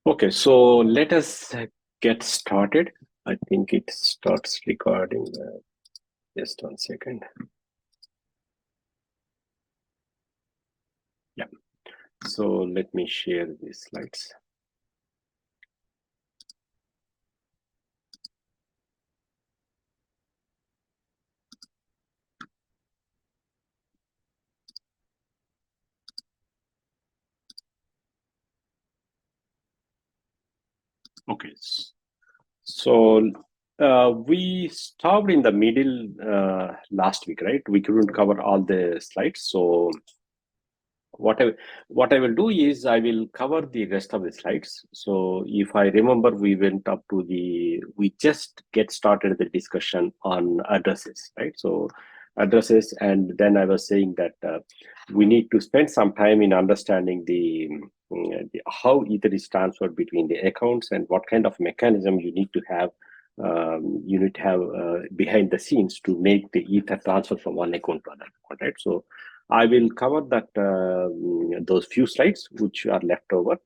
Okay, so let us get started. I think it starts recording. Just 1 second. Yeah. So let me share these slides. Okay. So we stopped in the middle last week, right? We couldn't cover all the slides. So what I what I will do is I will cover the rest of the slides. So if I remember, we just get started the discussion on addresses, right? So addresses, and then I was saying that we need to spend some time in understanding how Ether is transferred between the accounts and what kind of mechanism you need to have. You need to have behind the scenes to make the Ether transfer from one account to another account, right? So I will cover that those few slides which are left over,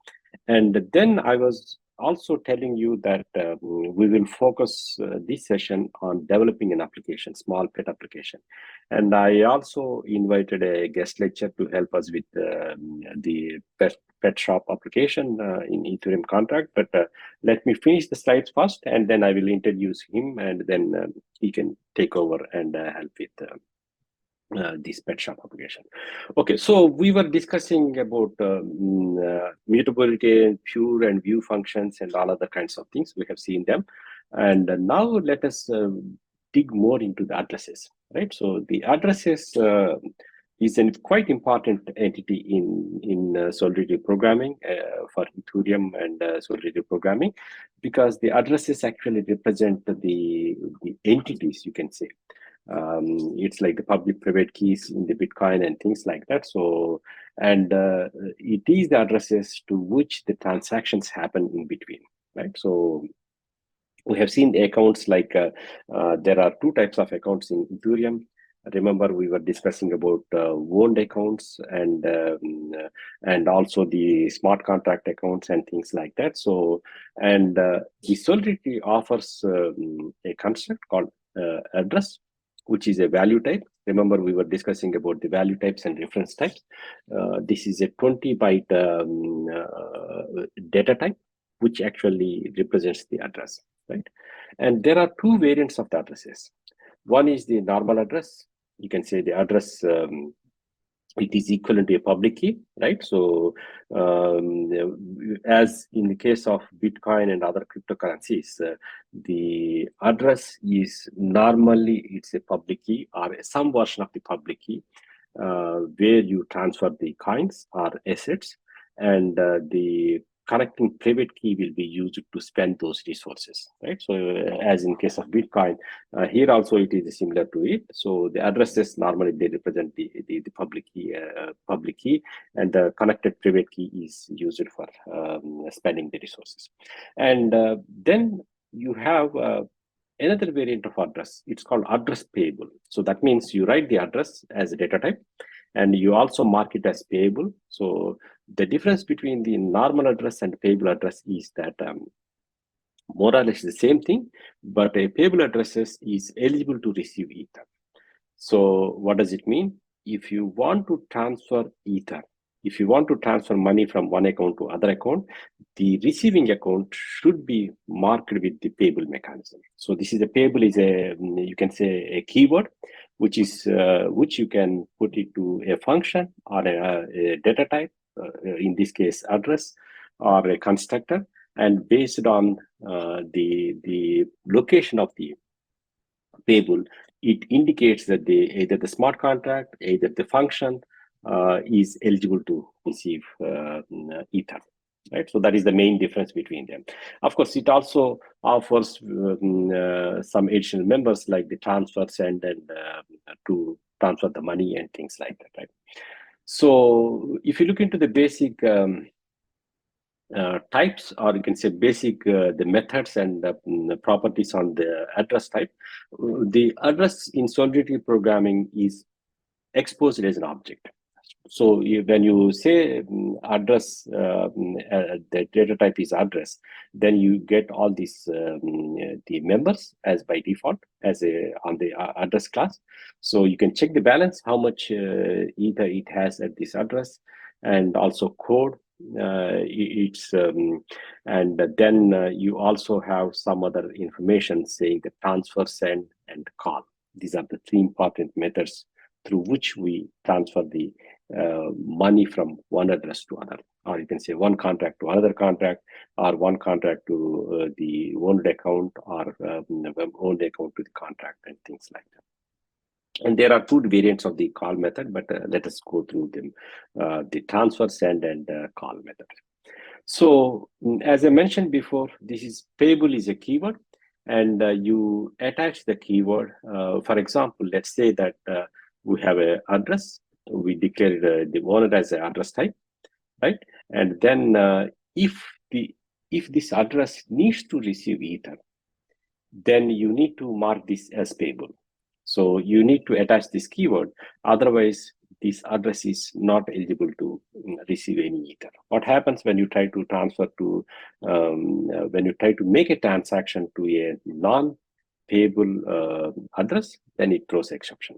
and then I was also telling you that we will focus this session on developing an application, small pet application, and I also invited a guest lecturer to help us with the pet shop application in Ethereum contract. But let me finish the slides first, and then I will introduce him, and then he can take over and help with. This pet shop application. Okay, so we were discussing about mutability and pure and view functions and all other kinds of things. We have seen them, and now let us dig more into the addresses. Right. So the addresses is a quite important entity in Solidity programming for Ethereum and Solidity programming, because the addresses actually represent the entities, you can say. It's like the public private keys in the Bitcoin and things like that. So, and it is the addresses to which the transactions happen in between, right? So we have seen accounts like there are two types of accounts in Ethereum. Remember, we were discussing about owned accounts and also the smart contract accounts and things like that. So, and the Solidity offers a construct called address, which is a value type. Remember, we were discussing about the value types and reference types. This is a 20 byte data type, which actually represents the address, right? And there are two variants of the addresses. One is the normal address. You can say the address, it is equivalent to a public key, right? So as in the case of Bitcoin and other cryptocurrencies, the address is normally it's a public key or some version of the public key where you transfer the coins or assets, and the connecting private key will be used to spend those resources, right? So as in case of Bitcoin, here also it is similar to it. So the addresses normally they represent the public key, and the connected private key is used for spending the resources. And then you have another variant of address. It's called address payable. So that means you write the address as a data type, and you also mark it as payable. So the difference between the normal address and payable address is that more or less the same thing, but a payable address is eligible to receive Ether. So what does it mean? If you want to transfer Ether, if you want to transfer money from one account to other account, the receiving account should be marked with the payable mechanism. So this is a payable is a, you can say, a keyword, which is which you can put it to a function or a data type, in this case address, or a constructor, and based on the location of the payable, it indicates that either the smart contract, either the function is eligible to receive Ether. Right, so that is the main difference between them. Of course, it also offers some additional members like the transfer, send, and to transfer the money and things like that. Right. So, if you look into the basic types, or you can say basic the methods and the properties on the address type. The address in Solidity programming is exposed as an object. So when you say address, the data type is address, then you get all these the members as by default as on the address class. So you can check the balance, how much ether it has at this address, and also code. And then you also have some other information saying the transfer, send, and call. These are the three important methods through which we transfer the money from one address to another, or you can say one contract to another contract, or one contract to the owned account, or owned account to the contract, and things like that. And there are two variants of the call method, but let us go through them: the transfer, send, and call method. So as I mentioned before, this is payable is a keyword, and you attach the keyword. For example, let's say that we have an address. We declare the owner as an address type, right? And then if this address needs to receive ether, then you need to mark this as payable. So you need to attach this keyword. Otherwise, this address is not eligible to receive any ether. What happens when you try to transfer to, when you try to make a transaction to a non-payable address, then it throws exception.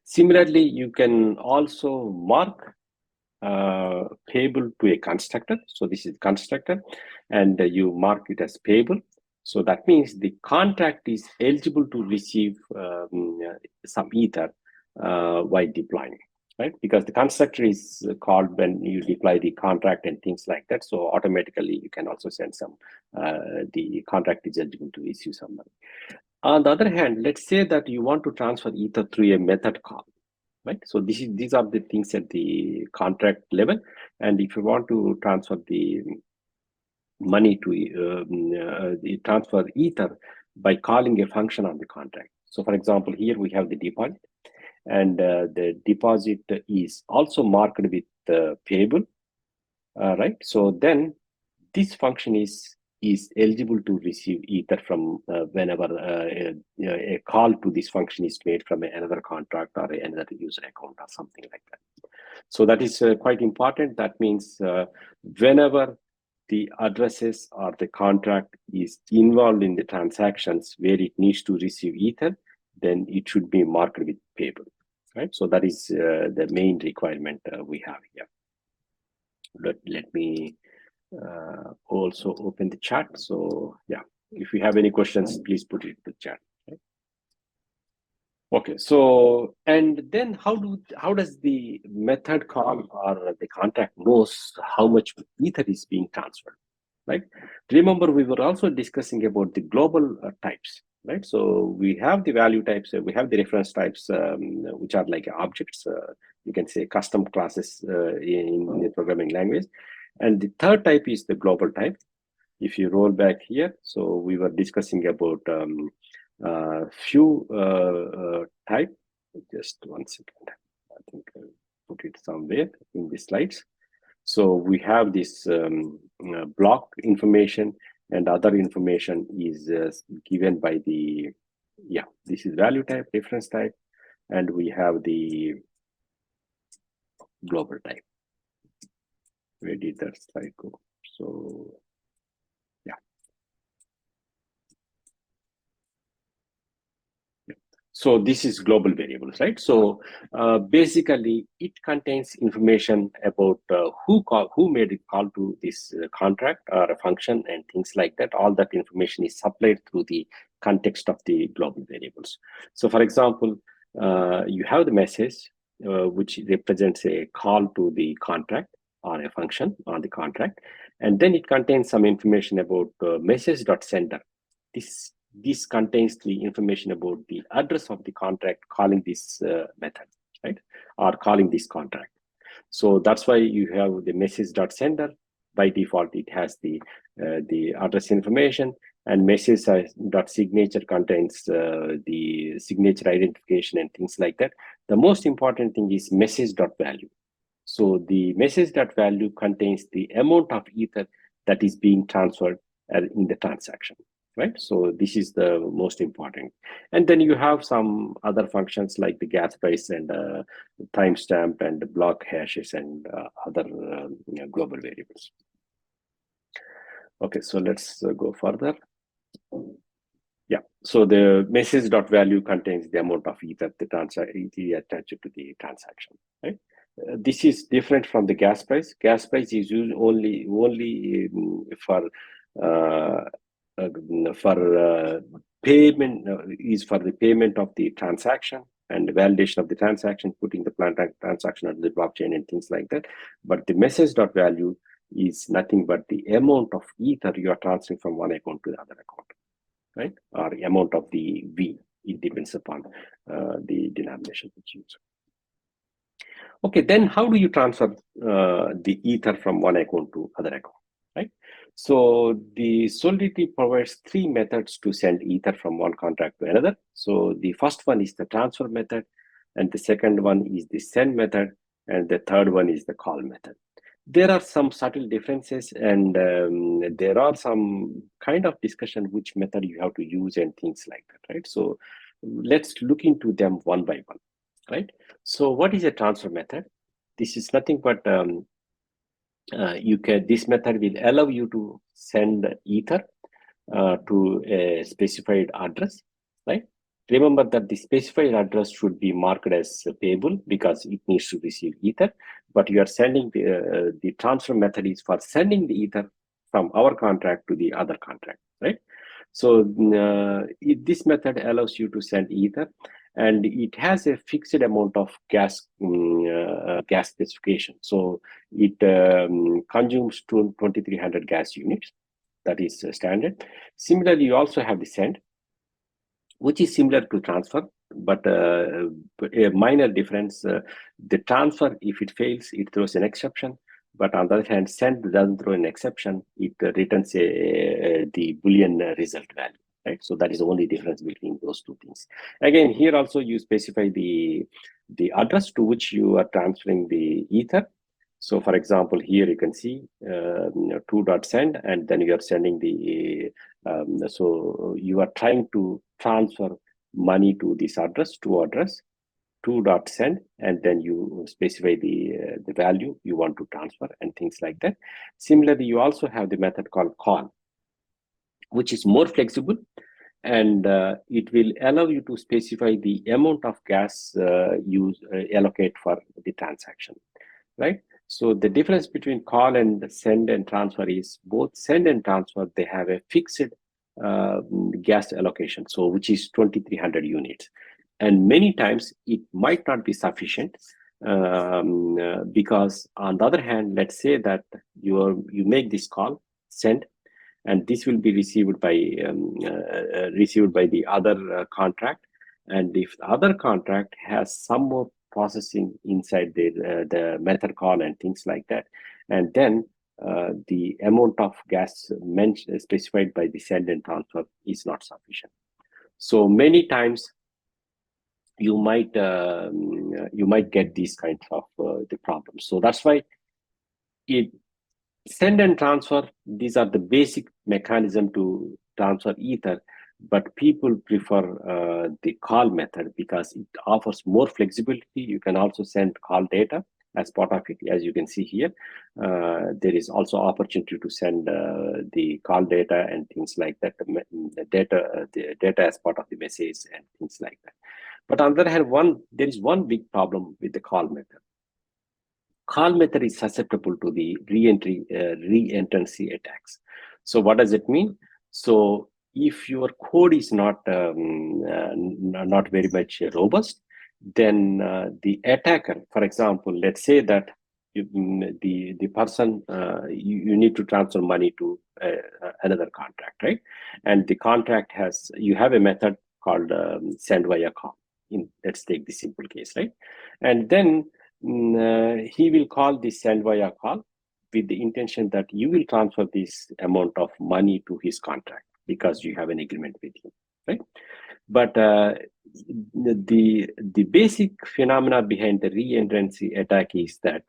Similarly, you can also mark payable to a constructor. So this is constructor, and you mark it as payable. So that means the contract is eligible to receive some ether while deploying, right? Because the constructor is called when you deploy the contract and things like that. So automatically you can also send some, the contract is eligible to receive some money. On the other hand, let's say that you want to transfer ether through a method call, right? So these are the things at the contract level. And if you want to transfer the money to transfer ether by calling a function on the contract. So for example, here we have the deposit, and the deposit is also marked with payable, right? So then this function is eligible to receive ether from whenever a call to this function is made from another contract or another user account or something like that. So that is quite important. That means whenever the addresses or the contract is involved in the transactions where it needs to receive ether, then it should be marked with payable, right? So that is the main requirement we have here. Let me also open the chat. So yeah, if you have any questions, please put it in the chat. Okay? Okay, so and then how does the method call or the contract knows how much ether is being transferred, right? Remember, we were also discussing about the global types, right? So we have the value types, we have the reference types, which are like objects. You can say custom classes in the programming language. And the third type is the global type. If you roll back here, so we were discussing about few type. Just 1 second. I think I put it somewhere in the slides. So we have this block information, and other information is given by the, yeah, this is value type, reference type, and we have the global type. Where did that slide go? So yeah. So this is global variables, right? So basically, it contains information about who made a call to this contract or a function and things like that. All that information is supplied through the context of the global variables. So for example, you have the message, which represents a call to the contract or a function on the contract. And then it contains some information about message.sender. This contains the information about the address of the contract calling this method, right? Or calling this contract. So that's why you have the message.sender. By default, it has the address information, and message.signature contains the signature identification and things like that. The most important thing is message.value. So the message.value contains the amount of ether that is being transferred in the transaction. right? So this is the most important. And then you have some other functions like the gas price and timestamp and block hashes and other global variables. Okay, so let's go further. Yeah, so the message.value contains the amount of ether the ether attached to the transaction, right? This is different from the gas price. Gas price is used only for payment, is for the payment of the transaction and the validation of the transaction, putting the transaction on the blockchain and things like that. But the message.value is nothing but the amount of ether you are transferring from one account to the other account, right? Or amount of the V. It depends upon the denomination which you use. Okay, then how do you transfer the ether from one account to other account, right? So the Solidity provides three methods to send ether from one contract to another. So the first one is the transfer method, and the second one is the send method, and the third one is the call method. There are some subtle differences, and there are some kind of discussion which method you have to use and things like that, right? So let's look into them one by one, right? So what is a transfer method? This is nothing but this method will allow you to send ether to a specified address, right? Remember that the specified address should be marked as payable because it needs to receive ether, but you are sending the transfer method is for sending the ether from our contract to the other contract, right? So this method allows you to send ether, and it has a fixed amount of gas specification. So it consumes 2300 gas units. That is standard. Similarly, you also have the send, which is similar to transfer, but a minor difference. The transfer, if it fails, it throws an exception. But on the other hand, send doesn't throw an exception. It returns the Boolean result value, right? So that is the only difference between those two things. Again, here also you specify the address to which you are transferring the ether. So for example, here you can see 2.send, and then you are sending the, so you are trying to transfer money to this address, to address 2.send, and then you specify the value you want to transfer and things like that. Similarly, you also have the method called call, which is more flexible, and it will allow you to specify the amount of gas allocate for the transaction, right? So the difference between call and send and transfer is both send and transfer, they have a fixed gas allocation, so which is 2300 units. And many times it might not be sufficient because on the other hand, let's say that you make this call, send, and this will be received by the other contract. And if the other contract has some more processing inside the method call and things like that, and then the amount of gas specified by the send and transfer is not sufficient. So many times you might get these kinds of the problems. So that's why send and transfer, these are the basic mechanism to transfer ether, but people prefer the call method because it offers more flexibility. You can also send call data as part of it. As you can see here, there is also opportunity to send the call data and things like that, the data as part of the message and things like that. But on the other hand, there is one big problem with the call method. Call method is susceptible to the re-entrancy attacks. So what does it mean? So if your code is not very much robust, then the attacker, for example, let's say that the person you need to transfer money to another contract, right? And the contract you have a method called send via call. Let's take the simple case, right? And then he will call this send via call with the intention that you will transfer this amount of money to his contract because you have an agreement with him, right? But the basic phenomena behind the re-entrancy attack is that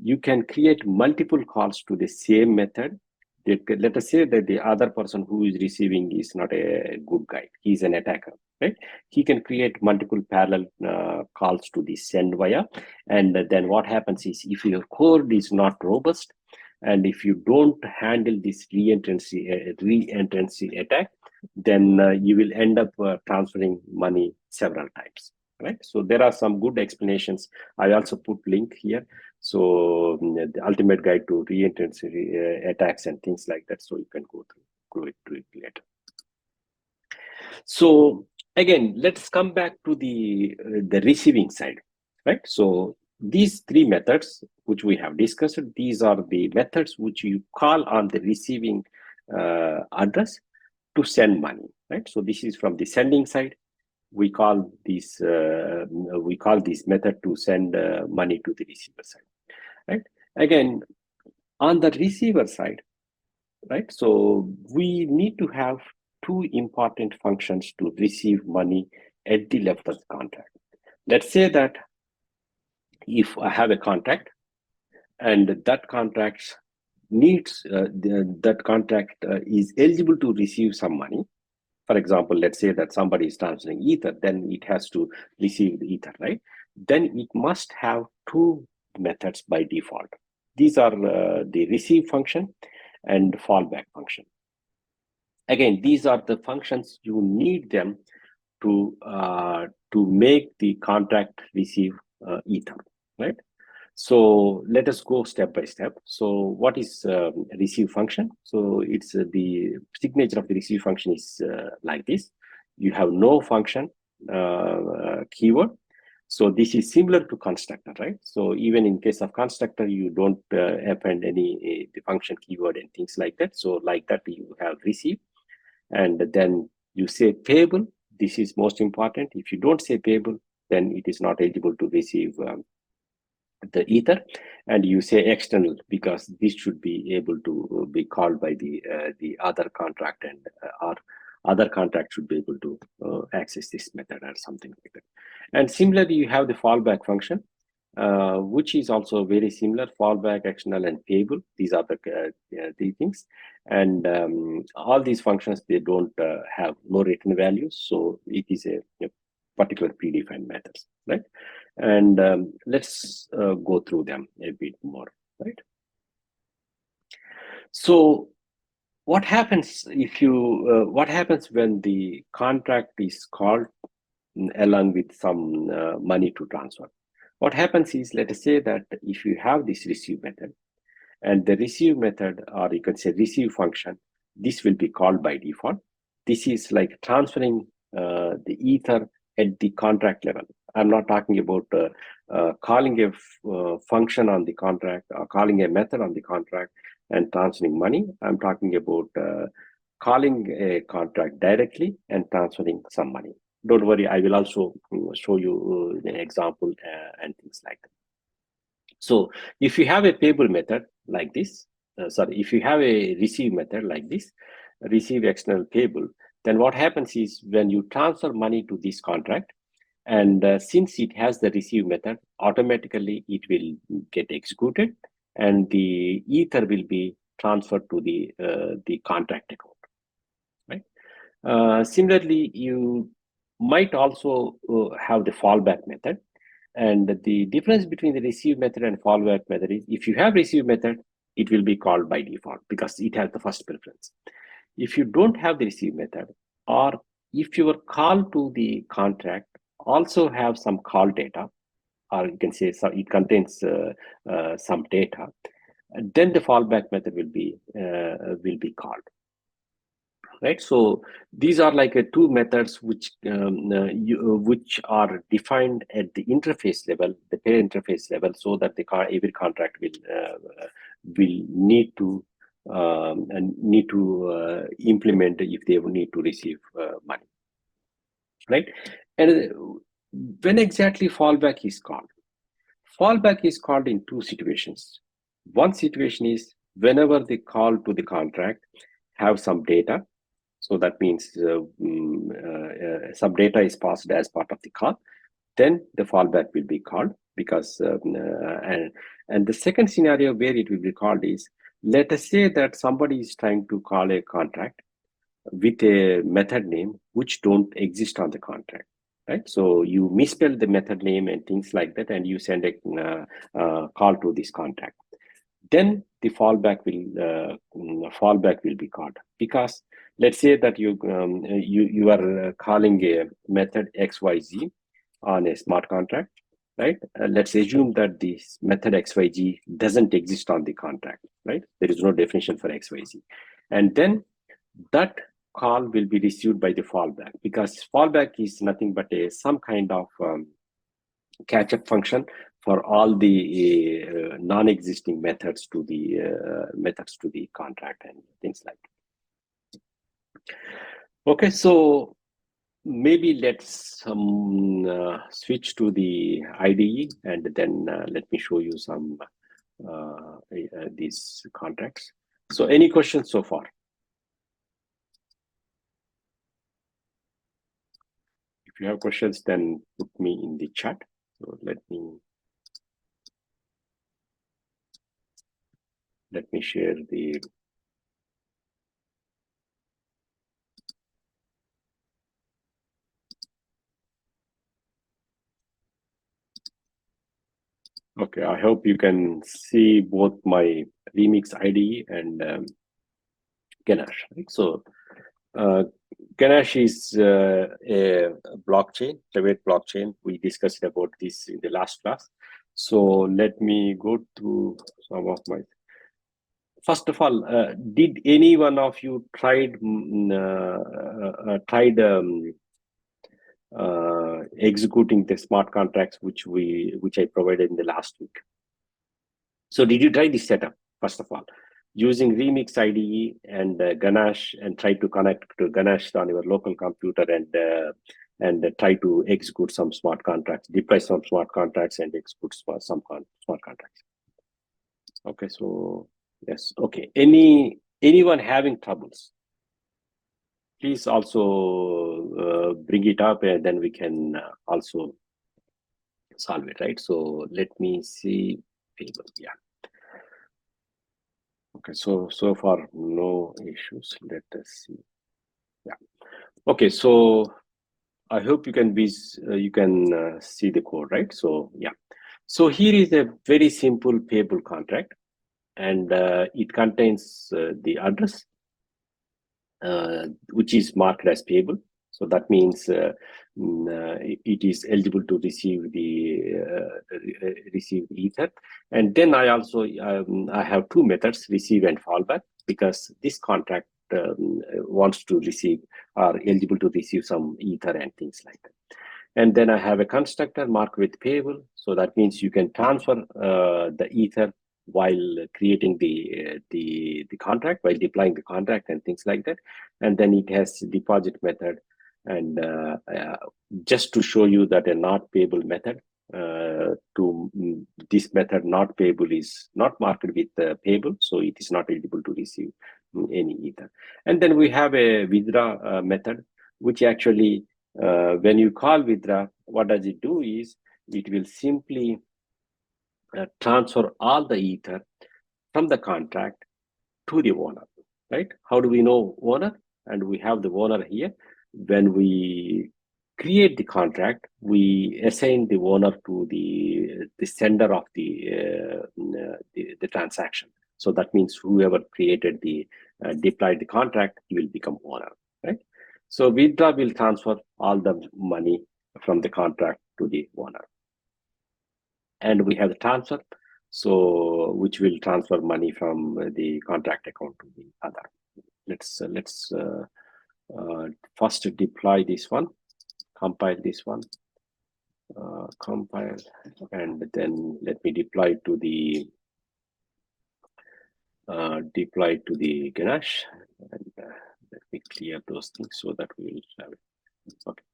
you can create multiple calls to the same method Let us say that the other person who is receiving is not a good guy. He's an attacker, right? He can create multiple parallel calls to the send via. And then what happens is, if your code is not robust, and if you don't handle this re-entrancy attack, then you will end up transferring money several times, right? So there are some good explanations. I also put link here. So the ultimate guide to re-entrancy attacks and things like that. So you can go through it later. So again, let's come back to the receiving side, right? So these three methods which we have discussed, these are the methods which you call on the receiving address to send money, right? So this is from the sending side. We call this method to send money to the receiver side, right? Again, on the receiver side, right? So we need to have two important functions to receive money at the left of the contract. Let's say that if I have a contract and that contract needs is eligible to receive some money. For example, let's say that somebody is transferring Ether, then it has to receive the Ether, right? Then it must have two methods by default. These are the receive function and fallback function. Again, these are the functions you need them to make the contract receive Ether, right? So let us go step by step. So what is receive function? So it's the signature of the receive function is like this. You have no function keyword. So this is similar to constructor, right? So even in case of constructor, you don't append any the function keyword and things like that. So like that, you have receive, and then you say payable. This is most important. If you don't say payable, then it is not eligible to receive the Ether, and you say external because this should be able to be called by the other contract, and our other contract should be able to access this method or something like that. And similarly, you have the fallback function, which is also very similar. Fallback, external, and payable. These are the things, and all these functions, they don't have no written values, so it is a particular predefined methods, right? And let's go through them a bit more, right? So what happens if you what happens when the contract is called along with some money to transfer? What happens is, let us say that if you have this receive method, and the receive method, or you can say receive function, this will be called by default. This is like transferring the Ether at the contract level. I'm not talking about calling a function on the contract, or calling a method on the contract and transferring money. I'm talking about calling a contract directly and transferring some money. Don't worry, I will also show you an example and things like that. So if you have a payable method like this, if you have a receive method like this, receive external payable, then what happens is when you transfer money to this contract, and since it has the receive method, automatically it will get executed, and the Ether will be transferred to the contract account, right? Similarly, you might also have the fallback method. And the difference between the receive method and fallback method is, if you have receive method, it will be called by default because it has the first preference. If you don't have the receive method, or if your call to the contract also have some call data, or you can say so it contains some data, then the fallback method will be called. Right, so these are like two methods which are defined at the interface level, the pair interface level, so that the every contract will need to implement if they need to receive money, right? And when exactly fallback is called? Fallback is called in two situations. One situation is whenever the call to the contract have some data. So that means some data is passed as part of the call. Then the fallback will be called because And the second scenario where it will be called is, let us say that somebody is trying to call a contract with a method name which don't exist on the contract, right? So you misspell the method name and things like that, and you send a call to this contract. Then the fallback will be called, because let's say that you are calling a method XYZ on a smart contract, right? Let's assume that this method XYZ doesn't exist on the contract, right? There is no definition for XYZ. And then that call will be received by the fallback, because fallback is nothing but some kind of catch-up function for all the non-existing methods to the contract and things like that. Okay, so maybe let's switch to the IDE, and then let me show you some these contracts. So any questions so far? If you have questions, then put me in the chat. So let me share the. Okay, I hope you can see both my Remix IDE and Ganache. Right? So Ganache is a blockchain, private blockchain. We discussed about this in the last class. So let me go through some of my. First of all, did any one of you tried executing the smart contracts which I provided in the last week? So did you try this setup, first of all, using Remix IDE and Ganache, and try to connect to Ganache on your local computer and try to execute some smart contracts, deploy some smart contracts, and execute some smart contracts? Okay, so yes. Okay, anyone having troubles, please also bring it up, and then we can also solve it, right? So let me see. Yeah. Okay, so far no issues. Let us see. Yeah. Okay, so I hope you can see the code, right? So yeah. So here is a very simple payable contract, and it contains the address, which is marked as payable. So that means it is eligible to receive receive Ether. And then I also I have two methods, receive and fallback, because this contract wants to receive, or eligible to receive, some Ether and things like that. And then I have a constructor marked with payable. So that means you can transfer the Ether while creating the contract, while deploying the contract and things like that. And then it has deposit method, and just to show you that a not payable method, this method not payable is not marked with payable, so it is not eligible to receive any Ether. And then we have a withdraw method, which actually when you call withdraw, what does it do is it will simply transfer all the Ether from the contract to the owner, right? How do we know owner? And we have the owner here. When we create the contract, we assign the owner to the sender of the transaction. So that means whoever created deployed the contract, he will become owner, right? So withdraw will transfer all the money from the contract to the owner. And we have the transfer, so which will transfer money from the contract account to the other. Let's first deploy this one, compile this one, compile, and then let me deploy to the Ganache, and let me clear those things so that we will have it. Okay,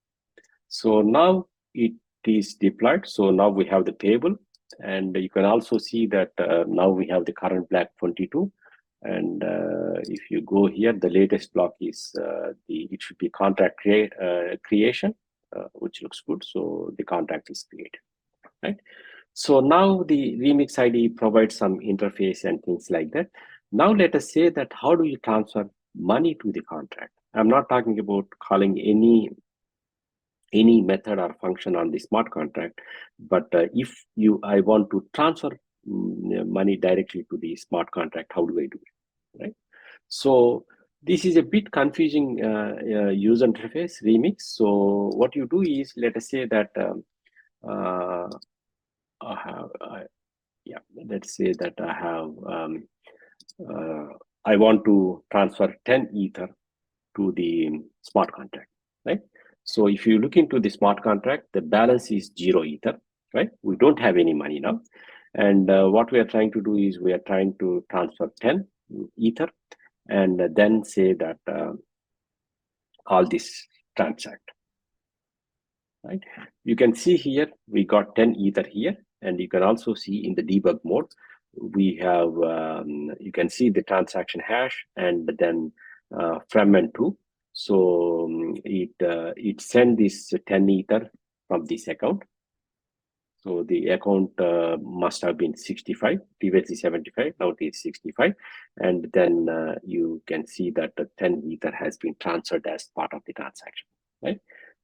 so now it is deployed. So now we have the payable, and you can also see that now we have the current block 22. And if you go here, the latest block is it should be contract creation, which looks good. So the contract is created, right? So now the Remix ID provides some interface and things like that. Now let us say that how do you transfer money to the contract? I'm not talking about calling any method or function on the smart contract, but if I want to transfer money directly to the smart contract, how do I do it, right? So this is a bit confusing user interface, Remix. So what you do is, let us say that uh, I have, yeah, let's say that I want to transfer 10 Ether to the smart contract, right? So if you look into the smart contract, the balance is 0 Ether, right? We don't have any money now. And what we are trying to do is we are trying to transfer 10 Ether and then say that all this transact, right? You can see here, we got 10 Ether here, and you can also see in the debug mode, we have, you can see the transaction hash and then from and to. So it send this 10 Ether from this account. So the account must have been 65, previously 75, now it is 65. And then you can see that the 10 Ether has been transferred as part of the transaction, right?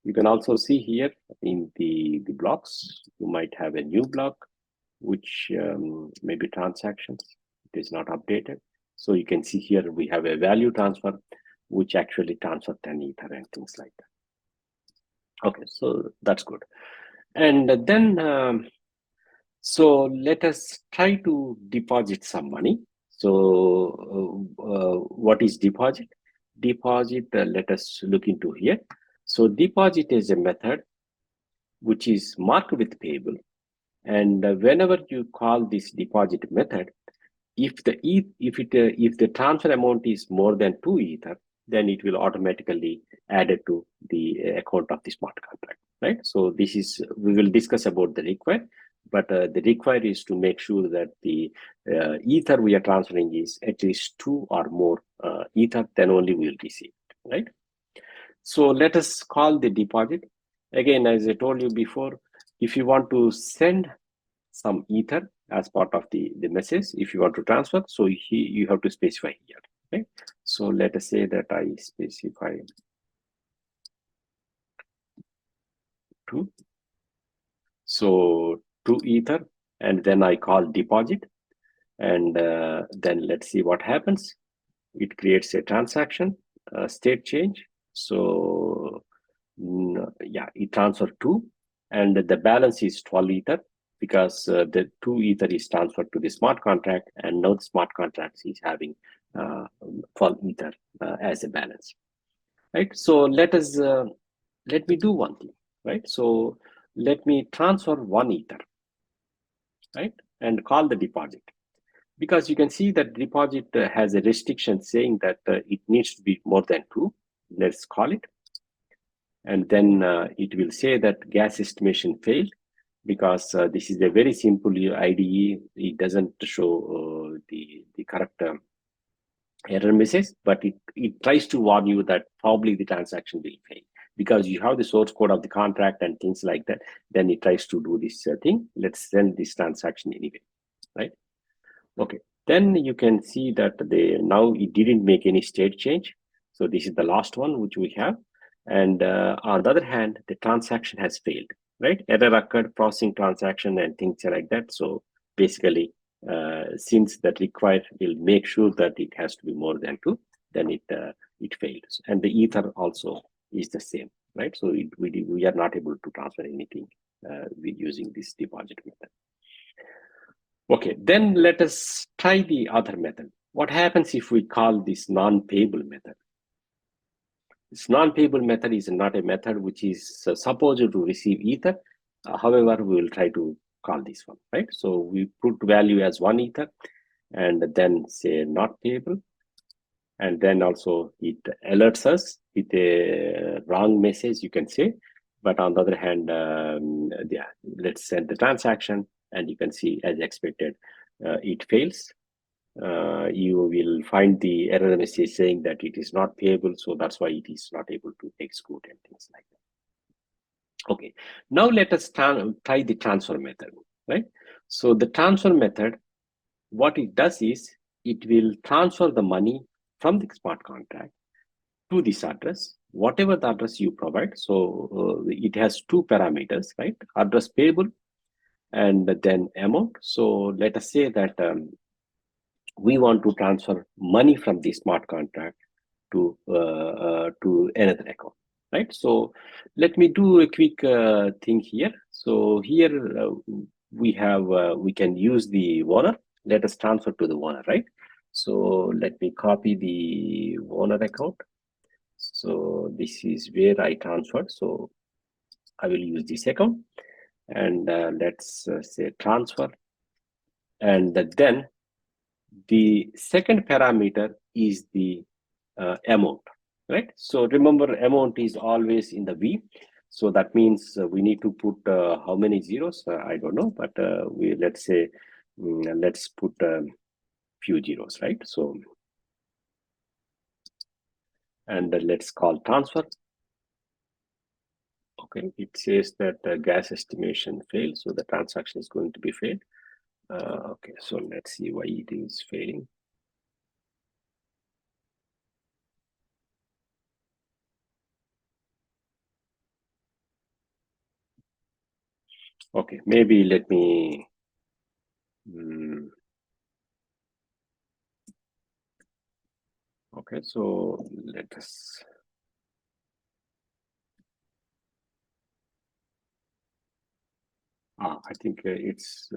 You can also see here in the blocks, you might have a new block, which may be transactions. It is not updated. So you can see here we have a value transfer, which actually transfer 10 Ether and things like that. Okay, so that's good. And then so let us try to deposit some money. So what is deposit? Deposit, let us look into here. So deposit is a method which is marked with payable. And whenever you call this deposit method, if the transfer amount is more than 2 Ether, then it will automatically add it to the account of the smart contract, right? So this is, we will discuss about the require, but the require is to make sure that the Ether we are transferring is at least 2 or more Ether, then only we will receive it, right? So let us call the deposit. Again, as I told you before, if you want to send some Ether as part of the message, if you want to transfer, so you have to specify here, okay? So let us say that I specify 2. So 2 Ether, and then I call deposit, and then let's see what happens. It creates a transaction, state change. So yeah, it transferred 2, and the balance is 12 Ether, because the 2 Ether is transferred to the smart contract, and now the smart contract is having 12 Ether as a balance, right? So let me do one thing, right? So let me transfer 1 Ether, right? And call the deposit, because you can see that deposit has a restriction saying that it needs to be more than 2. Let's call it. And then it will say that gas estimation failed, because this is a very simple IDE. It doesn't show the correct error message, but it tries to warn you that probably the transaction will fail, because you have the source code of the contract and things like that. Then it tries to do this thing. Let's send this transaction anyway, right? Okay. Then you can see that now it didn't make any state change. So this is the last one which we have. And on the other hand, the transaction has failed, right? Error occurred, processing transaction and things like that. So basically, since that require will make sure that it has to be more than 2, then it fails. And the Ether also is the same, right? So we are not able to transfer anything with using this deposit method. Okay, then let us try the other method. What happens if we call this non-payable method? This non-payable method is not a method which is supposed to receive Ether. However, we will try to call this one, right? So we put value as 1 Ether and then say not payable. And then also it alerts us with a wrong message, you can say. But on the other hand, yeah, let's send the transaction, and you can see as expected, it fails. You will find the error message saying that it is not payable, so that's why it is not able to execute and things like that. Okay, now let us try the transfer method, right? So the transfer method, what it does is it will transfer the money from the smart contract to this address, whatever the address you provide. So it has two parameters, right? Address payable and then amount. So let us say that we want to transfer money from the smart contract to another account, right? So let me do a quick thing here. So here we can use the owner. Let us transfer to the owner, right? So let me copy the owner account. So this is where I transferred. So I will use this account, and let's say transfer, and then the second parameter is the amount, right? So remember, amount is always in the V. So that means we need to put how many zeros? I don't know, but we let's say let's put few zeros, right? So and let's call transfer. Okay, it says that gas estimation failed, so the transaction is going to be failed. Okay, so let's see why it is failing. Okay, maybe let me. Okay, so let us. I think it's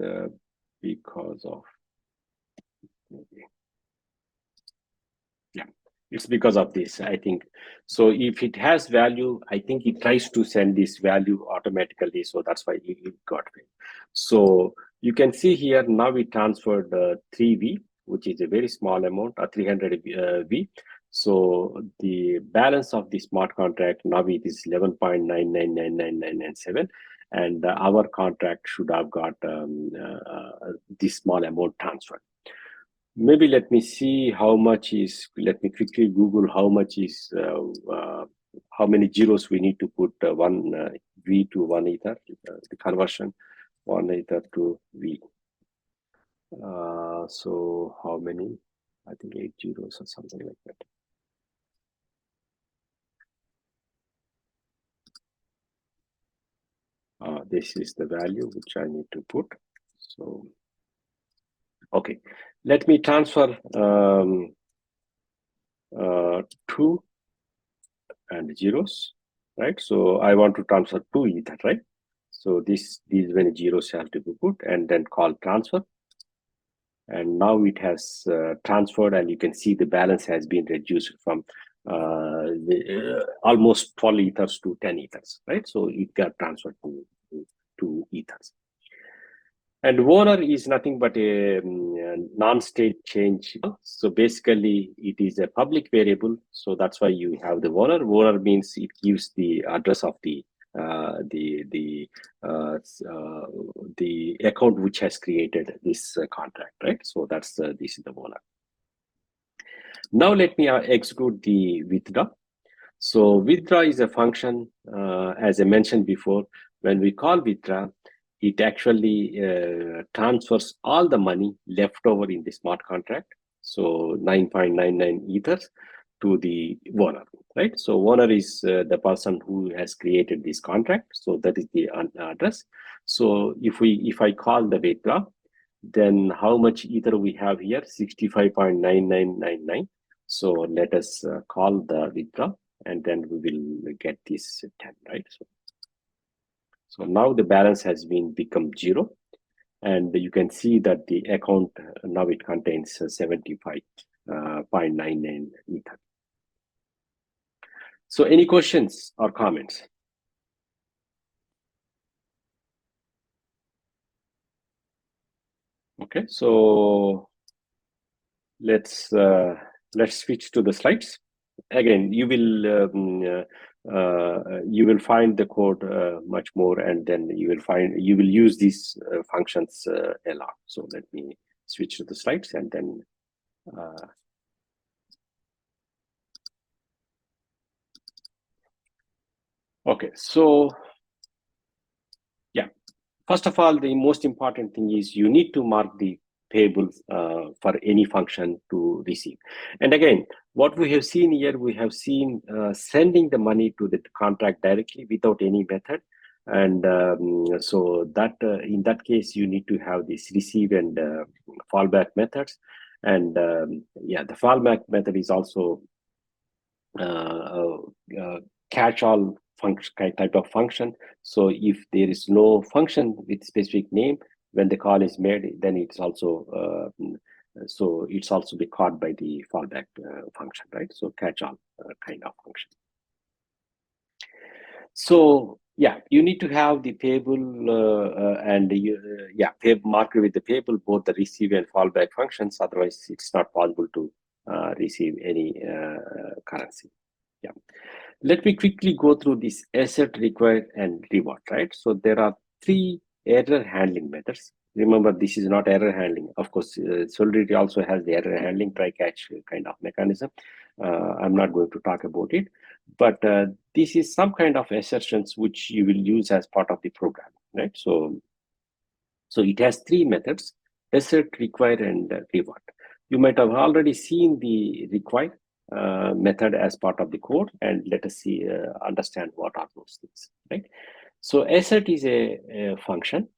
because of. Maybe. Yeah, it's because of this, I think. So if it has value, I think it tries to send this value automatically. So that's why it got failed. So you can see here now we transferred 3V, which is a very small amount, 300 V. So the balance of the smart contract now it is 11.9999997, and our contract should have got this small amount transferred. Maybe let me see how much is, let me quickly Google how much is, how many zeros we need to put one V to one ether, the conversion, one ether to V. So how many? I think 8 zeros or something like that. This is the value which I need to put. So, okay, let me transfer 2 and zeros, right? So I want to transfer 2 ether, right? So these many zeros have to be put and then call transfer. And now it has transferred, and you can see the balance has been reduced from almost 12 ethers to 10 ethers, right? So it got transferred to ethers. And owner is nothing but a non-state change. So basically, it is a public variable. So that's why you have the owner. Owner means it gives the address of the account which has created this contract, right? So that's this is the owner. Now let me execute the withdraw. So withdraw is a function, as I mentioned before. When we call withdraw, it actually transfers all the money left over in the smart contract. So 9.99 ethers to the owner, right? So owner is the person who has created this contract. So that is the address. So if I call the withdraw, then how much ether we have here? 65.9999. So let us call the withdraw, and then we will get this 10, right? So now the balance has been become 0, and you can see that the account now it contains 75.99 ether. So any questions or comments? Okay, so let's switch to the slides. Again, you will find the code much more, and then you will use these functions a lot. So let me switch to the slides, and then okay. So yeah, first of all, the most important thing is you need to mark the payables for any function to receive. And again, what we have seen here, we have seen sending the money to the contract directly without any method. And so that in that case, you need to have this receive and fallback methods. And yeah, the fallback method is also catch-all function type of function. So if there is no function with specific name, when the call is made, then it's also so it's also be caught by the fallback function, right? So catch-all kind of function. So yeah, you need to have the payable and marker with the payable, both the receive and fallback functions. Otherwise, it's not possible to receive any currency. Yeah. Let me quickly go through this assert, require, and reward, right? So there are 3 error handling methods. Remember, this is not error handling. Of course, Solidity also has the error handling try-catch kind of mechanism. I'm not going to talk about it, but this is some kind of assertions which you will use as part of the program, right? So it has 3 methods: assert, require, and reward. You might have already seen the require method as part of the code, and let us see understand what are those things, right? So assert is a function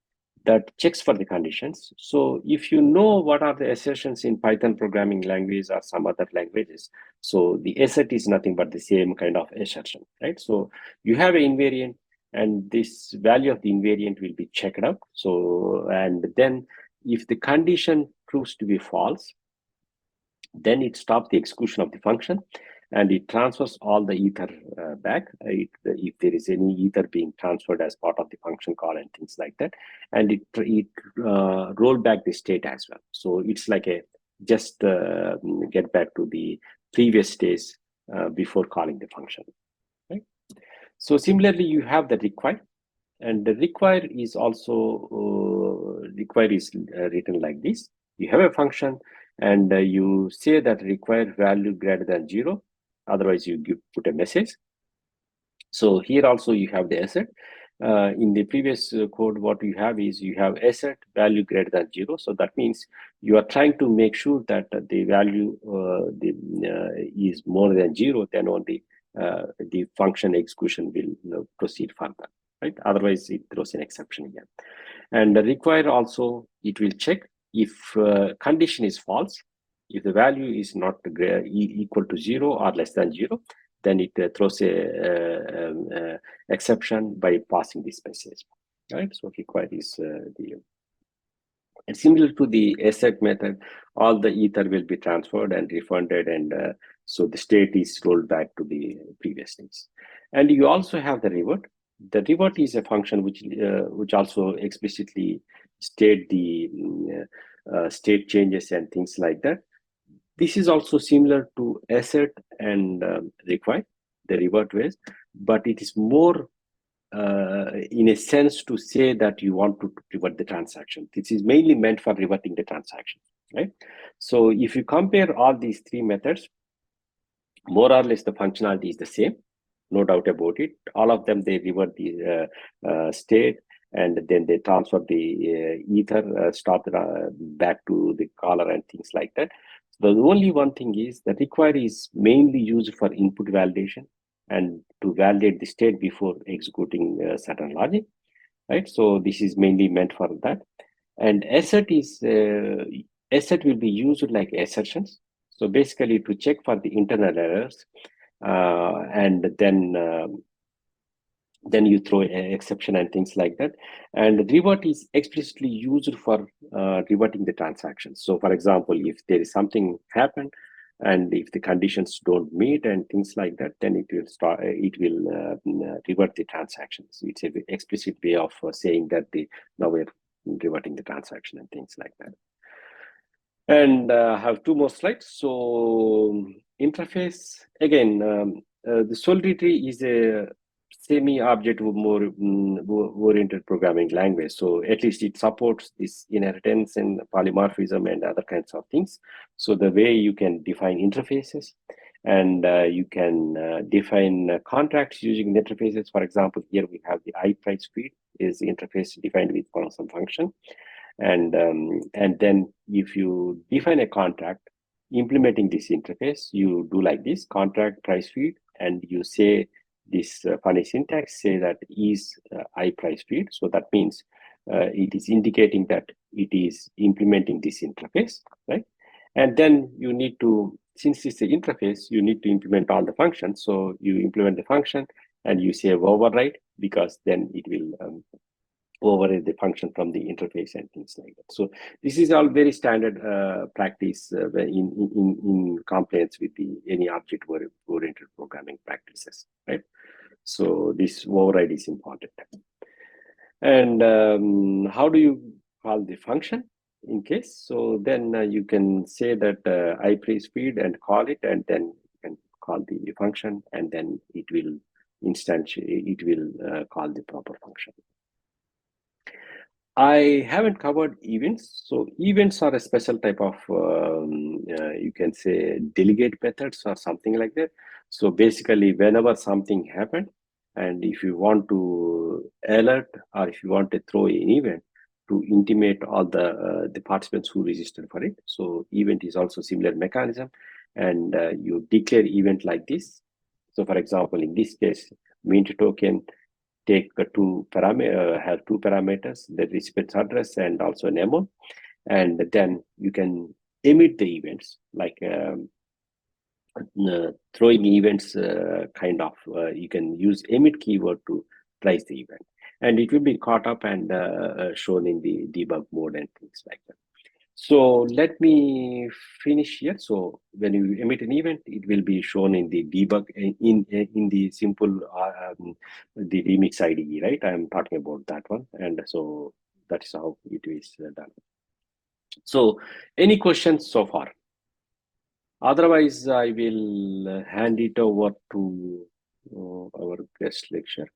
that checks for the conditions. So if you know what are the assertions in Python programming language or some other languages, so the assert is nothing but the same kind of assertion, right? So you have an invariant, and this value of the invariant will be checked out. So, and then if the condition proves to be false, then it stops the execution of the function, and it transfers all the ether back if there is any ether being transferred as part of the function call and things like that, and it roll back the state as well. So it's like a just get back to the previous stage before calling the function, right? So similarly, you have the require, and the require is also written like this. You have a function, and you say that require value greater than 0, otherwise you put a message. So here also you have the assert. In the previous code, what you have is you have assert value greater than 0. So that means you are trying to make sure that the value is more than 0, then only the function execution will proceed further, right? Otherwise, it throws an exception again. And the require also, it will check if condition is false. If the value is not equal to 0 or less than 0, then it throws a exception by passing this message, right? So require is and similar to the assert method, all the ether will be transferred and refunded, and so the state is rolled back to the previous state. And you also have the reward. The reward is a function which also explicitly state the state changes and things like that. This is also similar to assert and require, the reward ways, but it is more in a sense to say that you want to revert the transaction. This is mainly meant for reverting the transaction, right? So if you compare all these 3 methods, more or less the functionality is the same, no doubt about it. All of them, they revert the state, and then they transfer the ether, stop back to the caller and things like that. The only one thing is that require is mainly used for input validation and to validate the state before executing certain logic, right? So this is mainly meant for that. And assert will be used like assertions. So basically to check for the internal errors, and then you throw an exception and things like that. And revert is explicitly used for reverting the transactions. So for example, if there is something happened, and if the conditions don't meet and things like that, then it will revert the transactions. It's an explicit way of saying that now we're reverting the transaction and things like that. And I have 2 more slides. So interface, again, the Solidity is a semi-object more oriented programming language. So at least it supports this inheritance and polymorphism and other kinds of things. So the way you can define interfaces, And you can define contracts using the interfaces. For example, here we have the iPrice feed is the interface defined with some function. And then if you define a contract implementing this interface, you do like this contract price feed, and you say this funny syntax, say that is iPrice feed. So that means it is indicating that it is implementing this interface, right? And then you need to, since it's the interface, you need to implement all the functions. So you implement the function and you say override, because then it will override the function from the interface and things like that. So this is all very standard practice in compliance with the any object-oriented programming practices, right? So this override is important. And how do you call the function in case? So then you can say that iPrice feed and call it, and then you can call the function, and then it will instantiate, it will call the proper function. I haven't covered events. So events are a special type of, you can say, delegate methods or something like that. So basically, whenever something happened, and if you want to alert or if you want to throw an event to intimate all the participants who registered for it. So event is also similar mechanism, and you declare event like this. So for example, in this case, mint token take have two parameters, the recipient address and also an amount, and then you can emit the events like throwing events kind of you can use emit keyword to price the event, and it will be caught up and shown in the debug mode and things like that. So let me finish here. So when you emit an event, it will be shown in the debug in the simple the Remix IDE, right? I'm talking about that one, and so that's how it is done. So any questions so far? Otherwise, I will hand it over to our guest lecturer.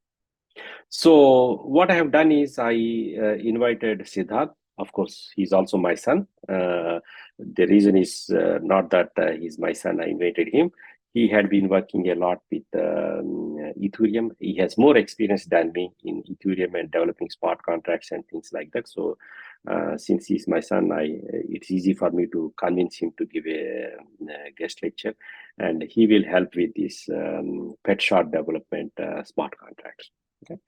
So what I have done is I invited Siddharth. Of course, he's also my son. The reason is not that he's my son, I invited him. He had been working a lot with Ethereum. He has more experience than me in Ethereum and developing smart contracts and things like that. So since he's my son, it's easy for me to convince him to give a guest lecture. And he will help with this pet shop development smart contracts. Okay.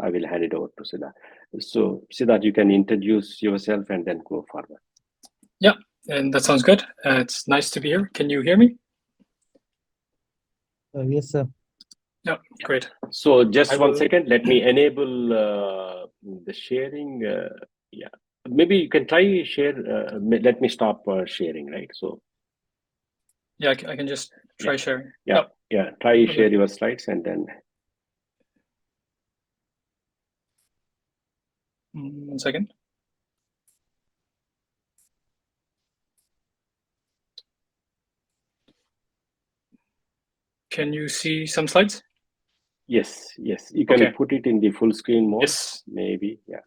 I will hand it over to Siddharth. So Siddharth, you can introduce yourself and then go further. Yeah, and that sounds good. It's nice to be here. Can you hear me? Yes, sir. Yeah, great. So just 1 second, let me enable the sharing. Yeah, maybe you can try share. Let me stop sharing, right? So yeah, I can just try sharing. Yeah, yeah. Try share your slides and then. 1 second. Can you see some slides? Yes, yes. You can put it in the full screen mode. Yes. Maybe, yeah.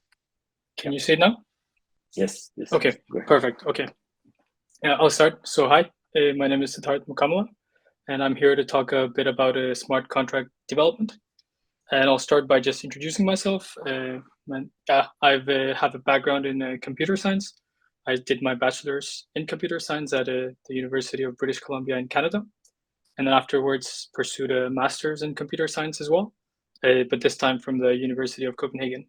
Can you see it now? Yes, yes. Okay, perfect. Okay. Yeah, I'll start. So hi, my name is Siddharth Mukamala, and I'm here to talk a bit about smart contract development. And I'll start by just introducing myself. I have a background in computer science. I did my bachelor's in computer science at the University of British Columbia in Canada. And then afterwards pursued a master's in computer science as well, but this time from the University of Copenhagen.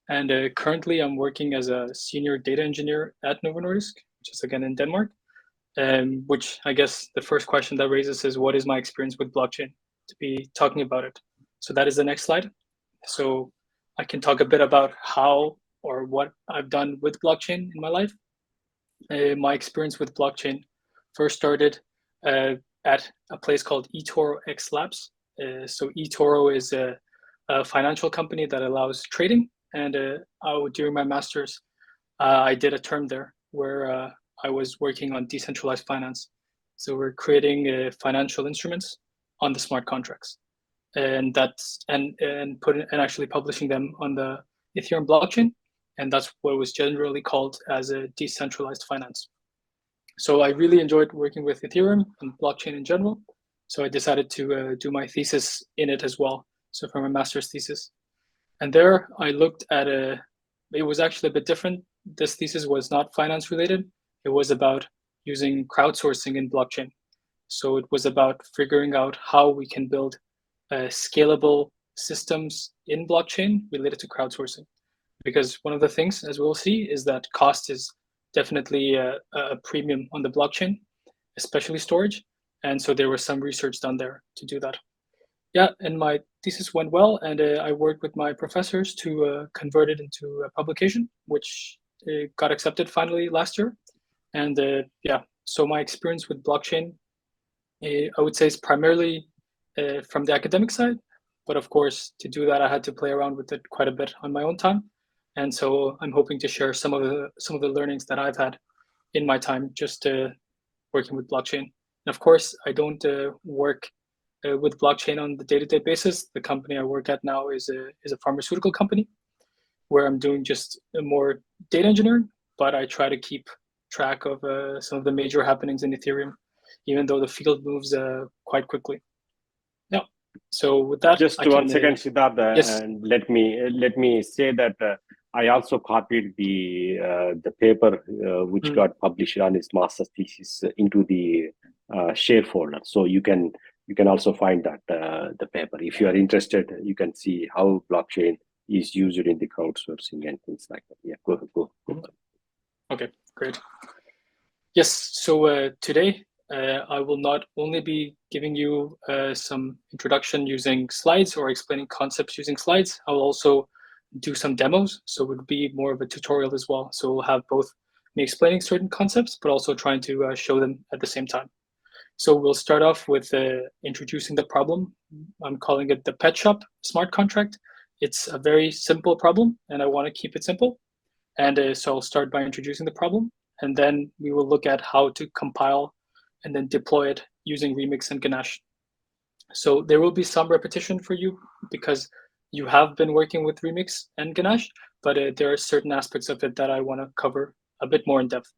And currently I'm working as a senior data engineer at Novo Nordisk, which is again in Denmark, which I guess the first question that raises is, what is my experience with blockchain, to be talking about it. So that is the next slide. So I can talk a bit about how or what I've done with blockchain in my life. My experience with blockchain first started at a place called eToro X Labs. So eToro is a financial company that allows trading. And during my master's, I did a term there where I was working on decentralized finance. So we're creating financial instruments on the smart contracts, and actually publishing them on the Ethereum blockchain, and that's what was generally called as a decentralized finance. So I really enjoyed working with Ethereum and blockchain in general. So I decided to do my thesis in it as well. So for my master's thesis. And there I looked at it was actually a bit different. This thesis was not finance related. It was about using crowdsourcing in blockchain. So it was about figuring out how we can build scalable systems in blockchain related to crowdsourcing. Because one of the things, as we'll see, is that cost is definitely a premium on the blockchain, especially storage. And so there was some research done there to do that. Yeah, and my thesis went well, and I worked with my professors to convert it into a publication, which got accepted finally last year. And yeah, so my experience with blockchain, I would say, is primarily from the academic side. But of course, to do that, I had to play around with it quite a bit on my own time. And so I'm hoping to share some of the learnings that I've had in my time just working with blockchain. And of course, I don't work with blockchain on the day-to-day basis. The company I work at now is a pharmaceutical company where I'm doing just more data engineering, but I try to keep track of some of the major happenings in Ethereum, even though the field moves quite quickly. Yeah. So with that, just 1 second, Siddharth, yes. and let me say that I also copied the paper which got published on his master's thesis into the share folder, so you can also find that the paper. If you are interested, you can see how blockchain is used in the crowdsourcing and things like that. Yeah, go. Okay, great. Yes, so today I will not only be giving you some introduction using slides or explaining concepts using slides. I will also do some demos, so it would be more of a tutorial as well. So we'll have both me explaining certain concepts, but also trying to show them at the same time. So we'll start off with introducing the problem. I'm calling it the pet shop smart contract. It's a very simple problem, and I want to keep it simple. And so I'll start by introducing the problem, and then we will look at how to compile and then deploy it using Remix and Ganache. So there will be some repetition for you because you have been working with Remix and Ganache, but there are certain aspects of it that I want to cover a bit more in depth.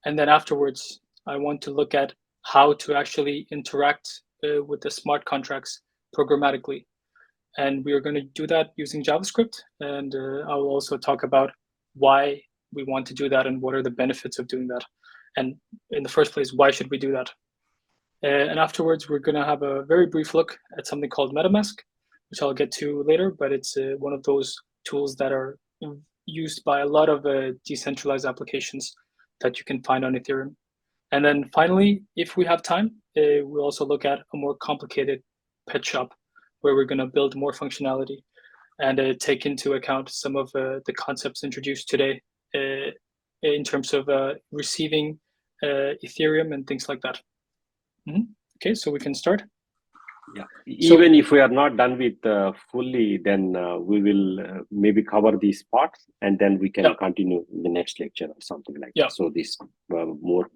And then afterwards, I want to look at how to actually interact with the smart contracts programmatically. And we are going to do that using JavaScript. And I will also talk about why we want to do that and what are the benefits of doing that. And in the first place, why should we do that? And afterwards, we're going to have a very brief look at something called MetaMask, which I'll get to later, but it's one of those tools that are used by a lot of decentralized applications that you can find on Ethereum. And then finally, if we have time, we'll also look at a more complicated pet shop where we're going to build more functionality and take into account some of the concepts introduced today in terms of receiving Ethereum and things like that. Okay, so we can start. Yeah, even if we are not done with fully, then we will maybe cover these parts and then we can continue in the next lecture or something like that. So this more,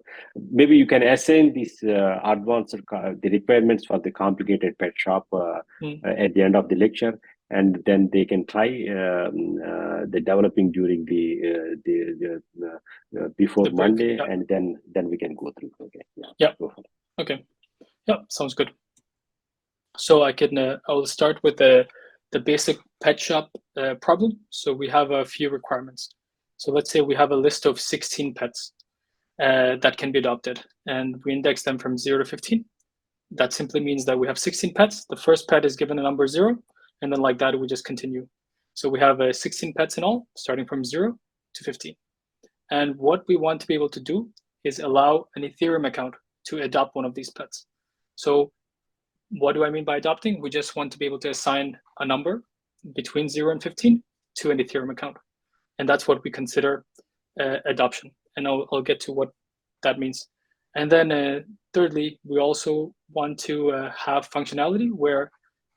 maybe you can assign this advanced, the requirements for the complicated pet shop at the end of the lecture, and then they can try the developing during the before Monday, and then we can go through. Okay. Yeah. Go for it. Okay. Yeah, sounds good. So I will start with the basic pet shop problem. So we have a few requirements. So let's say we have a list of 16 pets that can be adopted, and we index them from 0 to 15. That simply means that we have 16 pets. The first pet is given a number 0, and then like that, we just continue. So we have 16 pets in all, starting from 0 to 15. And what we want to be able to do is allow an Ethereum account to adopt one of these pets. So what do I mean by adopting? We just want to be able to assign a number between 0 and 15 to an Ethereum account. And that's what we consider adoption. And I'll get to what that means. And then thirdly, we also want to have functionality where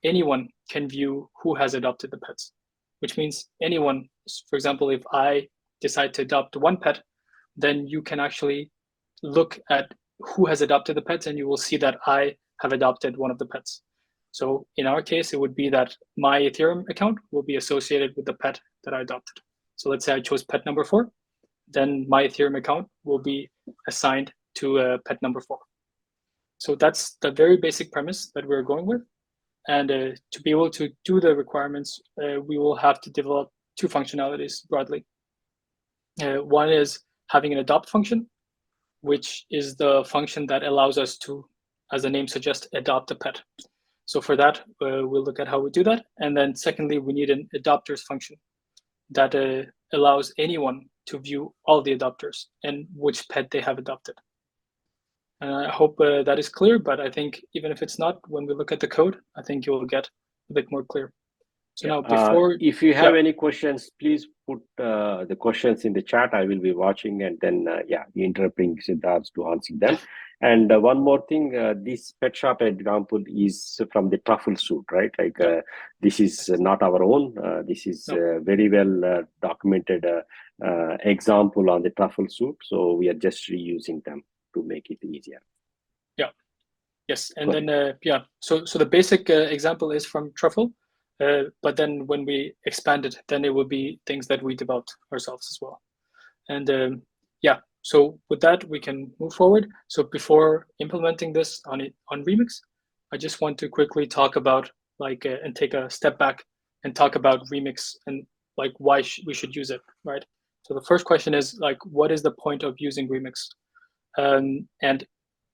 anyone can view who has adopted the pets, which means anyone, for example, if I decide to adopt one pet, then you can actually look at who has adopted the pets and you will see that I have adopted one of the pets. So in our case, it would be that my Ethereum account will be associated with the pet that I adopted. So let's say I chose pet number 4, then my Ethereum account will be assigned to pet number 4. So that's the very basic premise that we're going with. And to be able to do the requirements, we will have to develop 2 functionalities broadly. One is having an adopt function, which is the function that allows us to, as the name suggests, adopt a pet. So for that, we'll look at how we do that. And then secondly, we need an adopters function that allows anyone to view all the adopters and which pet they have adopted. And I hope that is clear, but I think even if it's not, when we look at the code, I think you will get a bit more clear. So now before... if you have any questions, please put the questions in the chat. I will be watching and then, interrupting Siddharth to answer them. And one more thing, this pet shop example is from the Truffle suite, right? Like this is not our own. This is very well documented example on the Truffle suite. So we are just reusing them to make it easier. Yeah. Yes. And then, so the basic example is from Truffle. But then when we expand it, then it will be things that we developed ourselves as well. And so with that, we can move forward. So before implementing this on Remix, I just want to quickly talk about and take a step back and talk about Remix and why we should use it, right? So the first question is what is the point of using Remix? And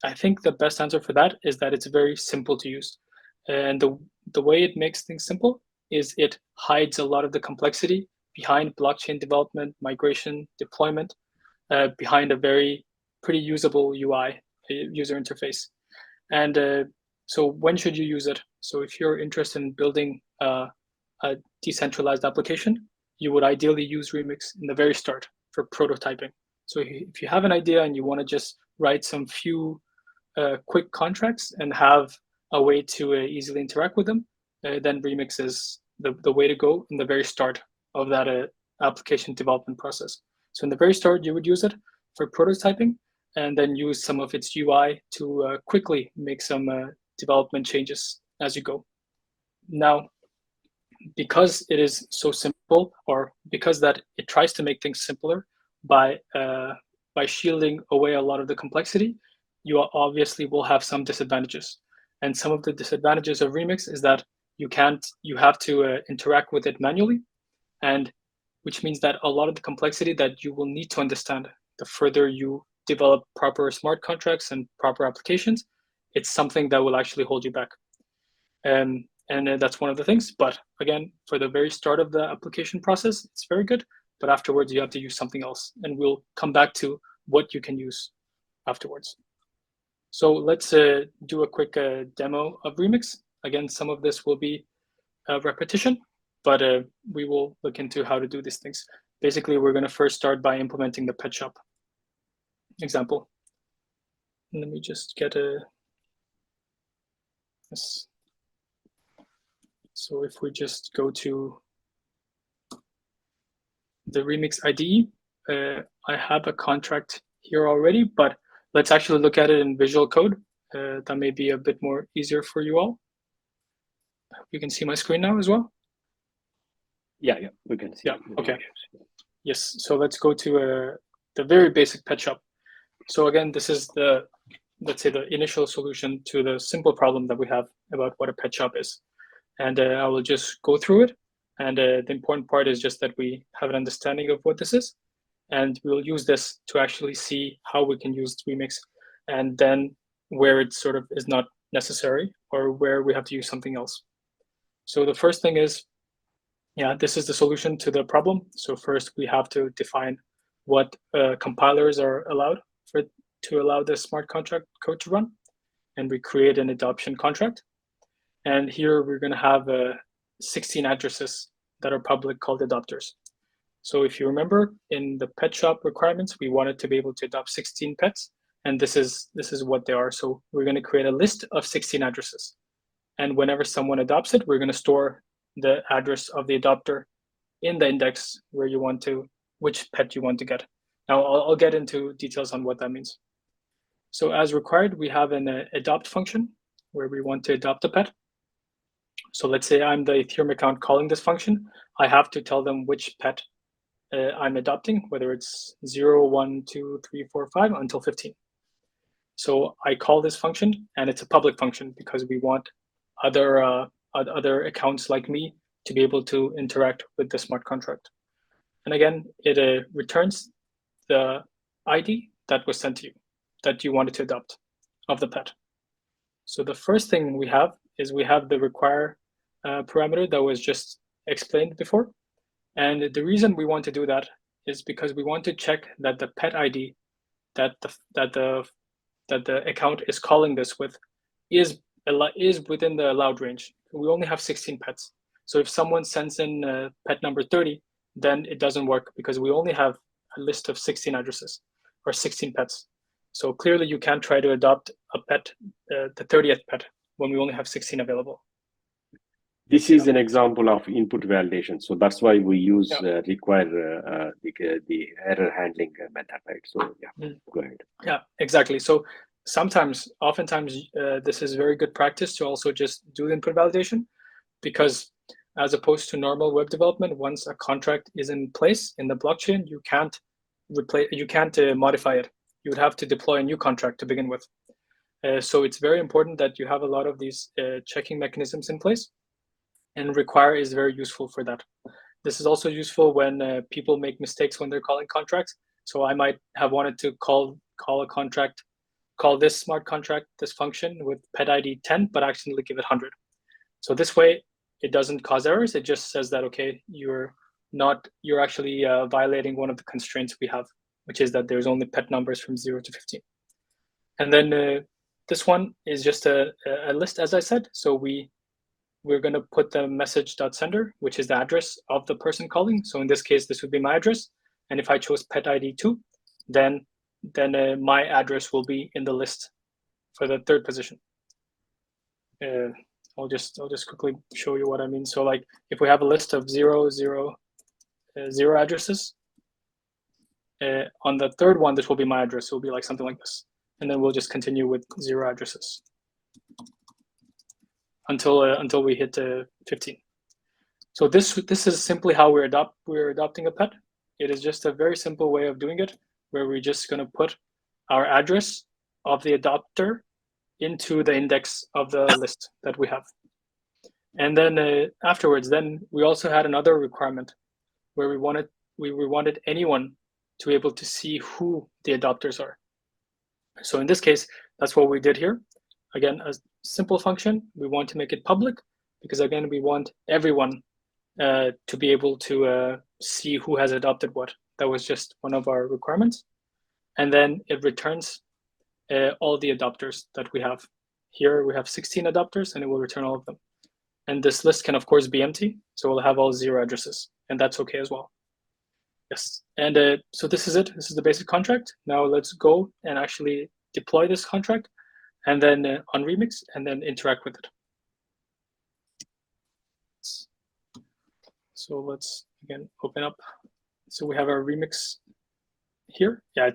I think the best answer for that is that it's very simple to use. And the way it makes things simple is it hides a lot of the complexity behind blockchain development, migration, deployment, behind a pretty usable UI, user interface. And so when should you use it? So if you're interested in building a decentralized application, you would ideally use Remix in the very start for prototyping. So if you have an idea and you want to just write some few quick contracts and have a way to easily interact with them, then Remix is the way to go in the very start of that application development process. So in the very start, you would use it for prototyping and then use some of its UI to quickly make some development changes as you go. Now, because it is so simple, or because that it tries to make things simpler by shielding away a lot of the complexity, you obviously will have some disadvantages. And some of the disadvantages of Remix is that you have to interact with it manually, and which means that a lot of the complexity that you will need to understand the further you develop proper smart contracts and proper applications, it's something that will actually hold you back. And that's one of the things. But again, for the very start of the application process, it's very good. But afterwards, you have to use something else. And we'll come back to what you can use afterwards. So let's do a quick demo of Remix. Again, some of this will be repetition, but we will look into how to do these things. Basically, we're going to first start by implementing the pet shop example. Let me just get this. So if we just go to the Remix IDE, I have a contract here already, but let's actually look at it in Visual Code. That may be a bit more easier for you all. You can see my screen now as well. Yeah, we can see. Yeah, okay. Yes, so let's go to the very basic pet shop. So again, this is let's say the initial solution to the simple problem that we have about what a pet shop is. And I will just go through it. And the important part is just that we have an understanding of what this is. And we'll use this to actually see how we can use Remix, and then where it sort of is not necessary or where we have to use something else. So the first thing is, this is the solution to the problem. So first we have to define what compilers are allowed to allow the smart contract code to run. And we create an adoption contract. And here we're going to have 16 addresses that are public called adopters. So if you remember, in the pet shop requirements, we wanted to be able to adopt 16 pets, and this is what they are. So we're going to create a list of 16 addresses. And whenever someone adopts it, we're going to store the address of the adopter in the index where you want to, which pet you want to get. Now, I'll get into details on what that means. So as required, we have an adopt function where we want to adopt a pet. So let's say I'm the Ethereum account calling this function. I have to tell them which pet I'm adopting, whether it's 0, 1, 2, 3, 4, 5 until 15. So I call this function, and it's a public function because we want other accounts like me to be able to interact with the smart contract. And again, it returns the ID that was sent to you, that you wanted to adopt of the pet. So the first thing we have is we have the require parameter that was just explained before. And the reason we want to do that is because we want to check that the pet ID that the account is calling this with is within the allowed range. We only have 16 pets. So if someone sends in pet number 30, then it doesn't work because we only have a list of 16 addresses or 16 pets. So clearly you can't try to adopt a pet, the 30th pet, when we only have 16 available. This is an example of input validation. So that's why we use require the error handling method, right? So yeah, go ahead. Yeah, exactly. So oftentimes, this is very good practice to also just do the input validation, because as opposed to normal web development, once a contract is in place in the blockchain, you can't modify it. You would have to deploy a new contract to begin with. So it's very important that you have a lot of these checking mechanisms in place, and require is very useful for that. This is also useful when people make mistakes when they're calling contracts. So I might have wanted to call a contract, call this smart contract, this function with pet ID 10, but accidentally give it 100. So this way, it doesn't cause errors. It just says that, okay, you're actually violating one of the constraints we have, which is that there's only pet numbers from 0 to 15. And then this one is just a list, as I said. So we're going to put the message.sender, which is the address of the person calling. So in this case, this would be my address. And if I chose pet ID 2, then my address will be in the list for the third position. I'll just quickly show you what I mean. So like if we have a list of 0, 0, 0 addresses, on the third one, this will be my address. It will be like something like this. And then we'll just continue with 0 addresses until we hit 15. So this is simply how we're adopting a pet. It is just a very simple way of doing it, where we're just going to put our address of the adopter into the index of the list that we have. And then afterwards, then we also had another requirement where we wanted anyone to be able to see who the adopters are. So in this case, that's what we did here. Again, a simple function. We want to make it public because, again, we want everyone to be able to see who has adopted what. That was just one of our requirements. And then it returns all the adopters that we have. Here we have 16 adopters, and it will return all of them. And this list can, of course, be empty. So we'll have all 0 addresses, and that's okay as well. Yes, and so this is it. This is the basic contract. Now let's go and actually deploy this contract, and then on Remix, and then interact with it. So let's again open up. So we have our Remix here. Yeah,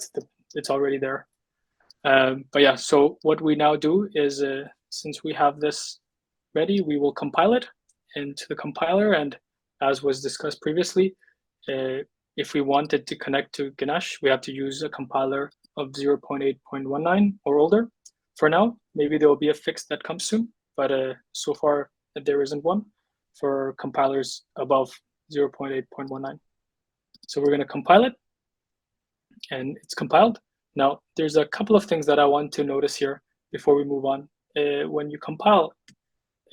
it's already there. But yeah, so what we now do is since we have this ready, we will compile it into the compiler, and as was discussed previously, if we wanted to connect to Ganesh, we have to use a compiler of 0.8.19 or older. For now, maybe there will be a fix that comes soon, but so far there isn't one for compilers above 0.8.19. So we're going to compile it, and it's compiled. Now, there's a couple of things that I want to notice here before we move on. When you compile,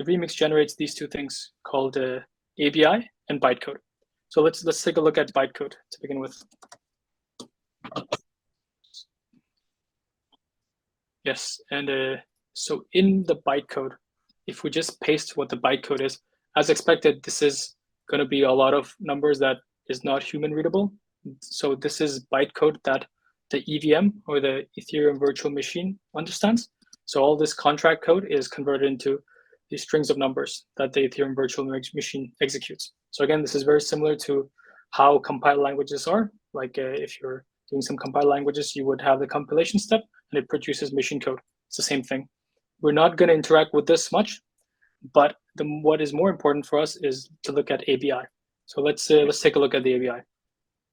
Remix generates these two things called ABI and bytecode. So let's take a look at bytecode to begin with. Yes, and so in the bytecode, if we just paste what the bytecode is, as expected, this is going to be a lot of numbers that is not human readable. So this is bytecode that the EVM, or the Ethereum Virtual Machine, understands. So all this contract code is converted into these strings of numbers that the Ethereum Virtual Machine executes. So again, this is very similar to how compiled languages are. Like if you're doing some compiled languages, you would have the compilation step, and it produces machine code. It's the same thing. We're not going to interact with this much, but what is more important for us is to look at ABI. So let's take a look at the ABI.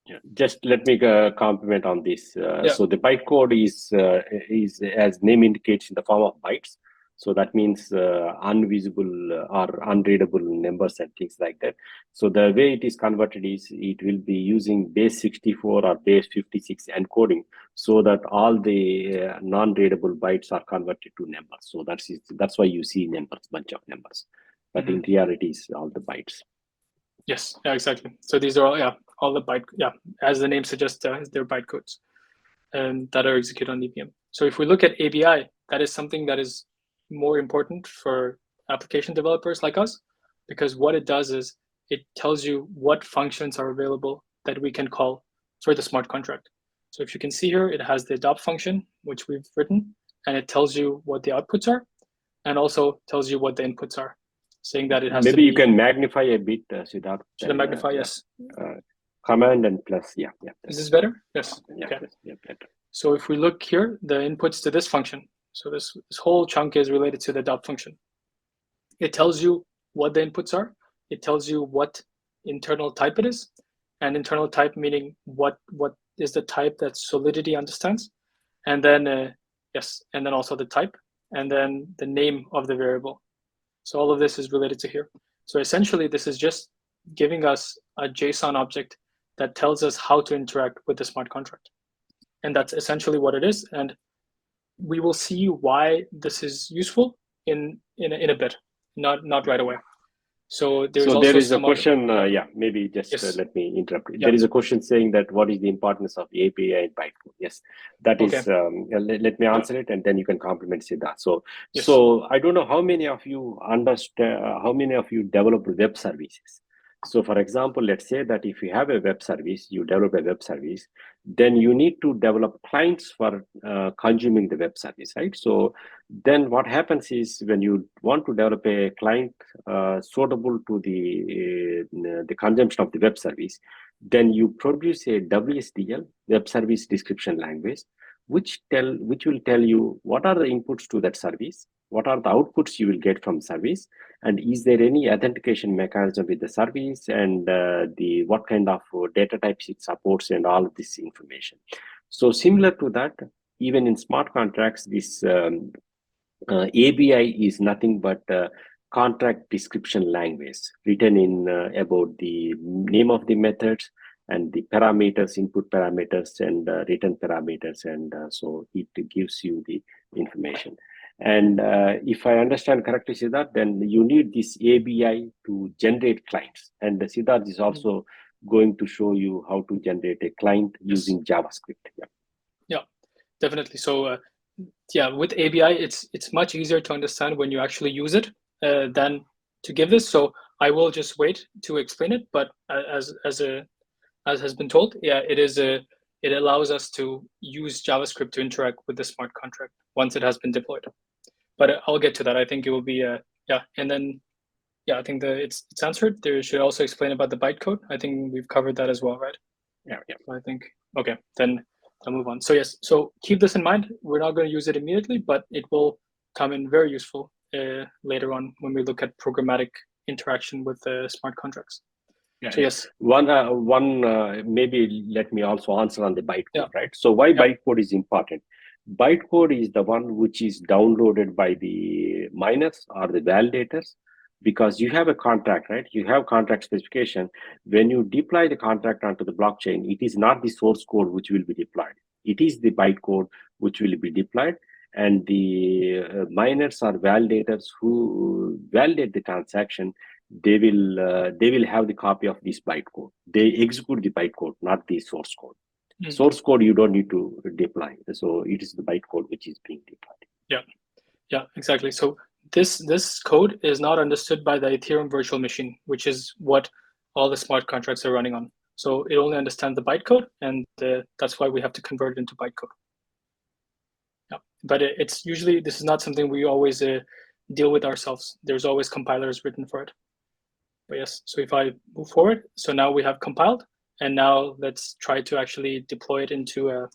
Yeah, just let me compliment on this. Yeah. So the bytecode is, as name indicates, in the form of bytes. So that means unvisible or unreadable numbers and things like that. So the way it is converted is it will be using base 64 or base 56 encoding, so that all the non-readable bytes are converted to numbers. So that's why you see numbers, bunch of numbers, but in reality, it's all the bytes. Yes, yeah, exactly. So these are all the byte, as the name suggests, they're bytecodes that are executed on EVM. So if we look at ABI, that is something that is more important for application developers like us, because what it does is it tells you what functions are available that we can call for the smart contract. So if you can see here, it has the adopt function, which we've written, and it tells you what the outputs are, and also tells you what the inputs are, saying that it has Maybe to be, you can magnify a bit, Siddharth. should I magnify? Yes. Command and plus, yeah. Is this better? Yes. Yeah, okay. Yeah, better. So if we look here, the inputs to this function, so this whole chunk is related to the adopt function. It tells you what the inputs are. It tells you what internal type it is, and internal type meaning what is the type that Solidity understands, and then and then also the type, and then the name of the variable. So all of this is related to here. So essentially, this is just giving us a JSON object that tells us how to interact with the smart contract. And that's essentially what it is. And we will see why this is useful in a bit, not right away. So there's so also there is a some question, maybe just Yes. let me interrupt. Yeah. There is a question saying that what is the importance of API in bytecode? Yes, that is, let me answer it, and then you can compliment Siddharth. So, Yes. so I don't know how many of you understand, how many of you develop web services. So for example, let's say that if you have a web service, you develop a web service, then you need to develop clients for consuming the web service, right? So then what happens is when you want to develop a client suitable to the consumption of the web service, then you produce a WSDL, web service description language, which will tell you what are the inputs to that service, what are the outputs you will get from service, and is there any authentication mechanism with the service, and the what kind of data types it supports, and all of this information. So similar to that, even in smart contracts, this ABI is nothing but contract description language written in about the name of the methods and the parameters, input parameters, and return parameters, and so it gives you the information. And if I understand correctly, Siddharth, then you need this ABI to generate clients. And Siddharth is also going to show you how to generate a client using JavaScript. Yeah, definitely. So with ABI, it's much easier to understand when you actually use it than to give this. So I will just wait to explain it. But as has been told, it allows us to use JavaScript to interact with the smart contract once it has been deployed. But I'll get to that. I think it will be and then I think it's answered. There should also explain about the bytecode. I think we've covered that as well, right? Yeah. So I think okay, then I'll move on. So yes, so keep this in mind. We're not going to use it immediately, but it will come in very useful later on when we look at programmatic interaction with smart contracts. Yeah, so yes, one maybe let me also answer on the bytecode, right? So why bytecode is important? Bytecode is the one which is downloaded by the miners or the validators, because you have a contract, right? You have contract specification. When you deploy the contract onto the blockchain, it is not the source code which will be deployed. It is the bytecode which will be deployed, and the miners or validators who validate the transaction, they will have the copy of this bytecode. They execute the bytecode, not the source code. Source code you don't need to deploy. So it is the bytecode which is being deployed. Yeah, exactly. So this code is not understood by the Ethereum virtual machine, which is what all the smart contracts are running on. So it only understands the bytecode, and that's why we have to convert it into bytecode. Yeah, but it's usually, this is not something we always deal with ourselves. There's always compilers written for it. But yes, so if I move forward, so now we have compiled, and now let's try to actually deploy it into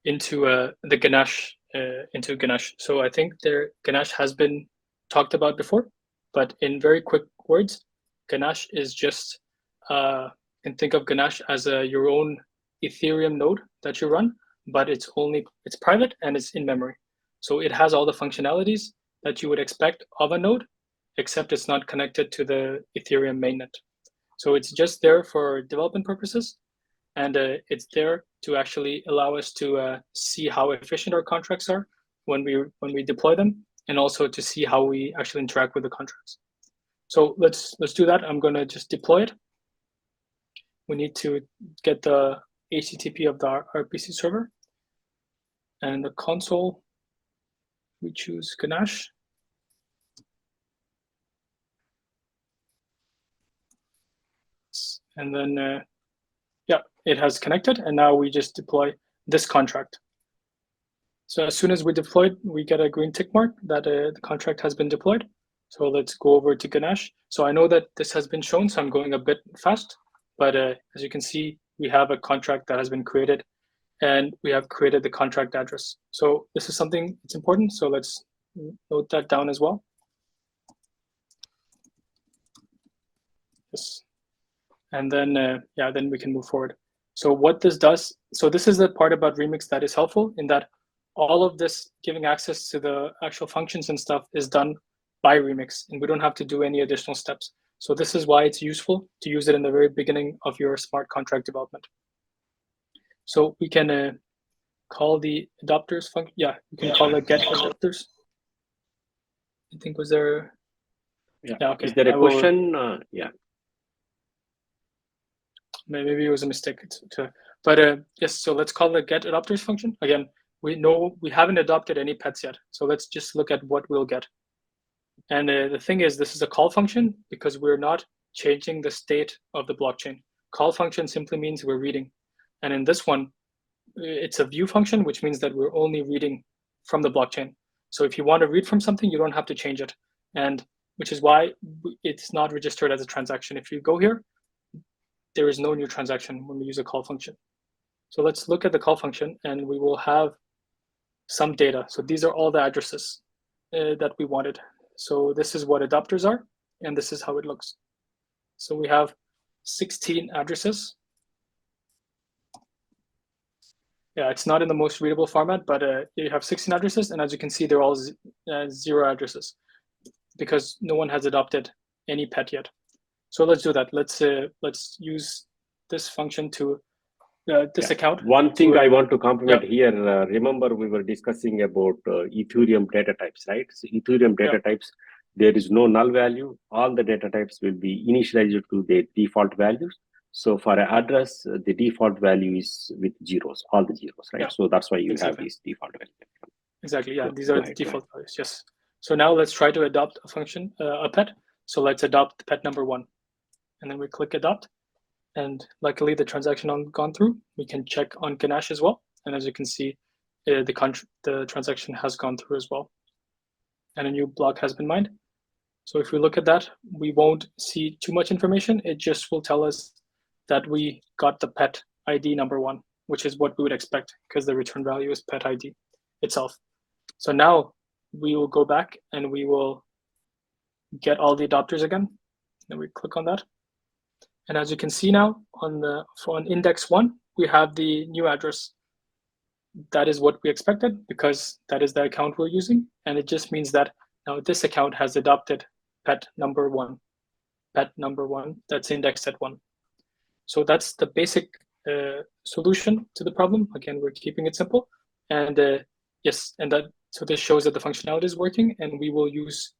the Ganache, into Ganache. So I think Ganache has been talked about before, but in very quick words, Ganache is just You can think of Ganache as your own Ethereum node that you run, but it's private and it's in memory. So it has all the functionalities that you would expect of a node, except it's not connected to the Ethereum mainnet. So it's just there for development purposes, and it's there to actually allow us to see how efficient our contracts are when we deploy them, and also to see how we actually interact with the contracts. So let's do that. I'm going to just deploy it. We need to get the HTTP of the RPC server, and the console, we choose Ganache. And then, yeah, it has connected, and now we just deploy this contract. So as soon as we deploy it, we get a green tick mark that the contract has been deployed. So let's go over to Ganache. So I know that this has been shown, so I'm going a bit fast, but as you can see, we have a contract that has been created, and we have created the contract address. So this is something that's important, so let's note that down as well. Yes. And then, yeah, then we can move forward. So what this does, so this is the part about Remix that is helpful, in that all of this giving access to the actual functions and stuff is done by Remix, and we don't have to do any additional steps. So this is why it's useful to use it in the very beginning of your smart contract development. So we can call the adapters function. Yeah, we can call it get adapters. I think was there. Yeah. Okay. Is there a question? Yeah. Maybe it was a mistake. But yes, so let's call the get adapters function. Again, we know we haven't adopted any pets yet. So let's just look at what we'll get. And the thing is, this is a call function because we're not changing the state of the blockchain. Call function simply means we're reading. And in this one, it's a view function, which means that we're only reading from the blockchain. So if you want to read from something, you don't have to change it. And which is why it's not registered as a transaction. If you go here, there is no new transaction when we use a call function. So let's look at the call function, and we will have some data. So these are all the addresses that we wanted. So this is what adapters are, and this is how it looks. So we have 16 addresses. Yeah, it's not in the most readable format, but you have 16 addresses, and as you can see, they're all 0 addresses because no one has adopted any pet yet. So let's do that. Let's use this function to this account. One thing I want to compliment here, remember we were discussing about Ethereum data types, right? So Ethereum data types, there is no null value. All the data types will be initialized to their default values. So for an address, the default value is with zeros, all the zeros, right? So that's why you have these default values. Exactly, yeah, these are the default values, yes. So now let's try to adopt a function, a pet. So let's adopt pet number 1. And then we click adopt. And luckily the transaction gone through. We can check on Ganache as well. And as you can see, the transaction has gone through as well. And a new block has been mined. So if we look at that, we won't see too much information. It just will tell us that we got the pet ID number 1, which is what we would expect because the return value is pet ID itself. So now we will go back and we will get all the adopters again. Then we click on that. And as you can see now on index 1, we have the new address. That is what we expected because that is the account we're using. And it just means that now this account has adopted pet number 1. Pet number 1 that's indexed at 1. So that's the basic solution to the problem. Again, we're keeping it simple. And yes, and so this shows that the functionality is working, and we will use,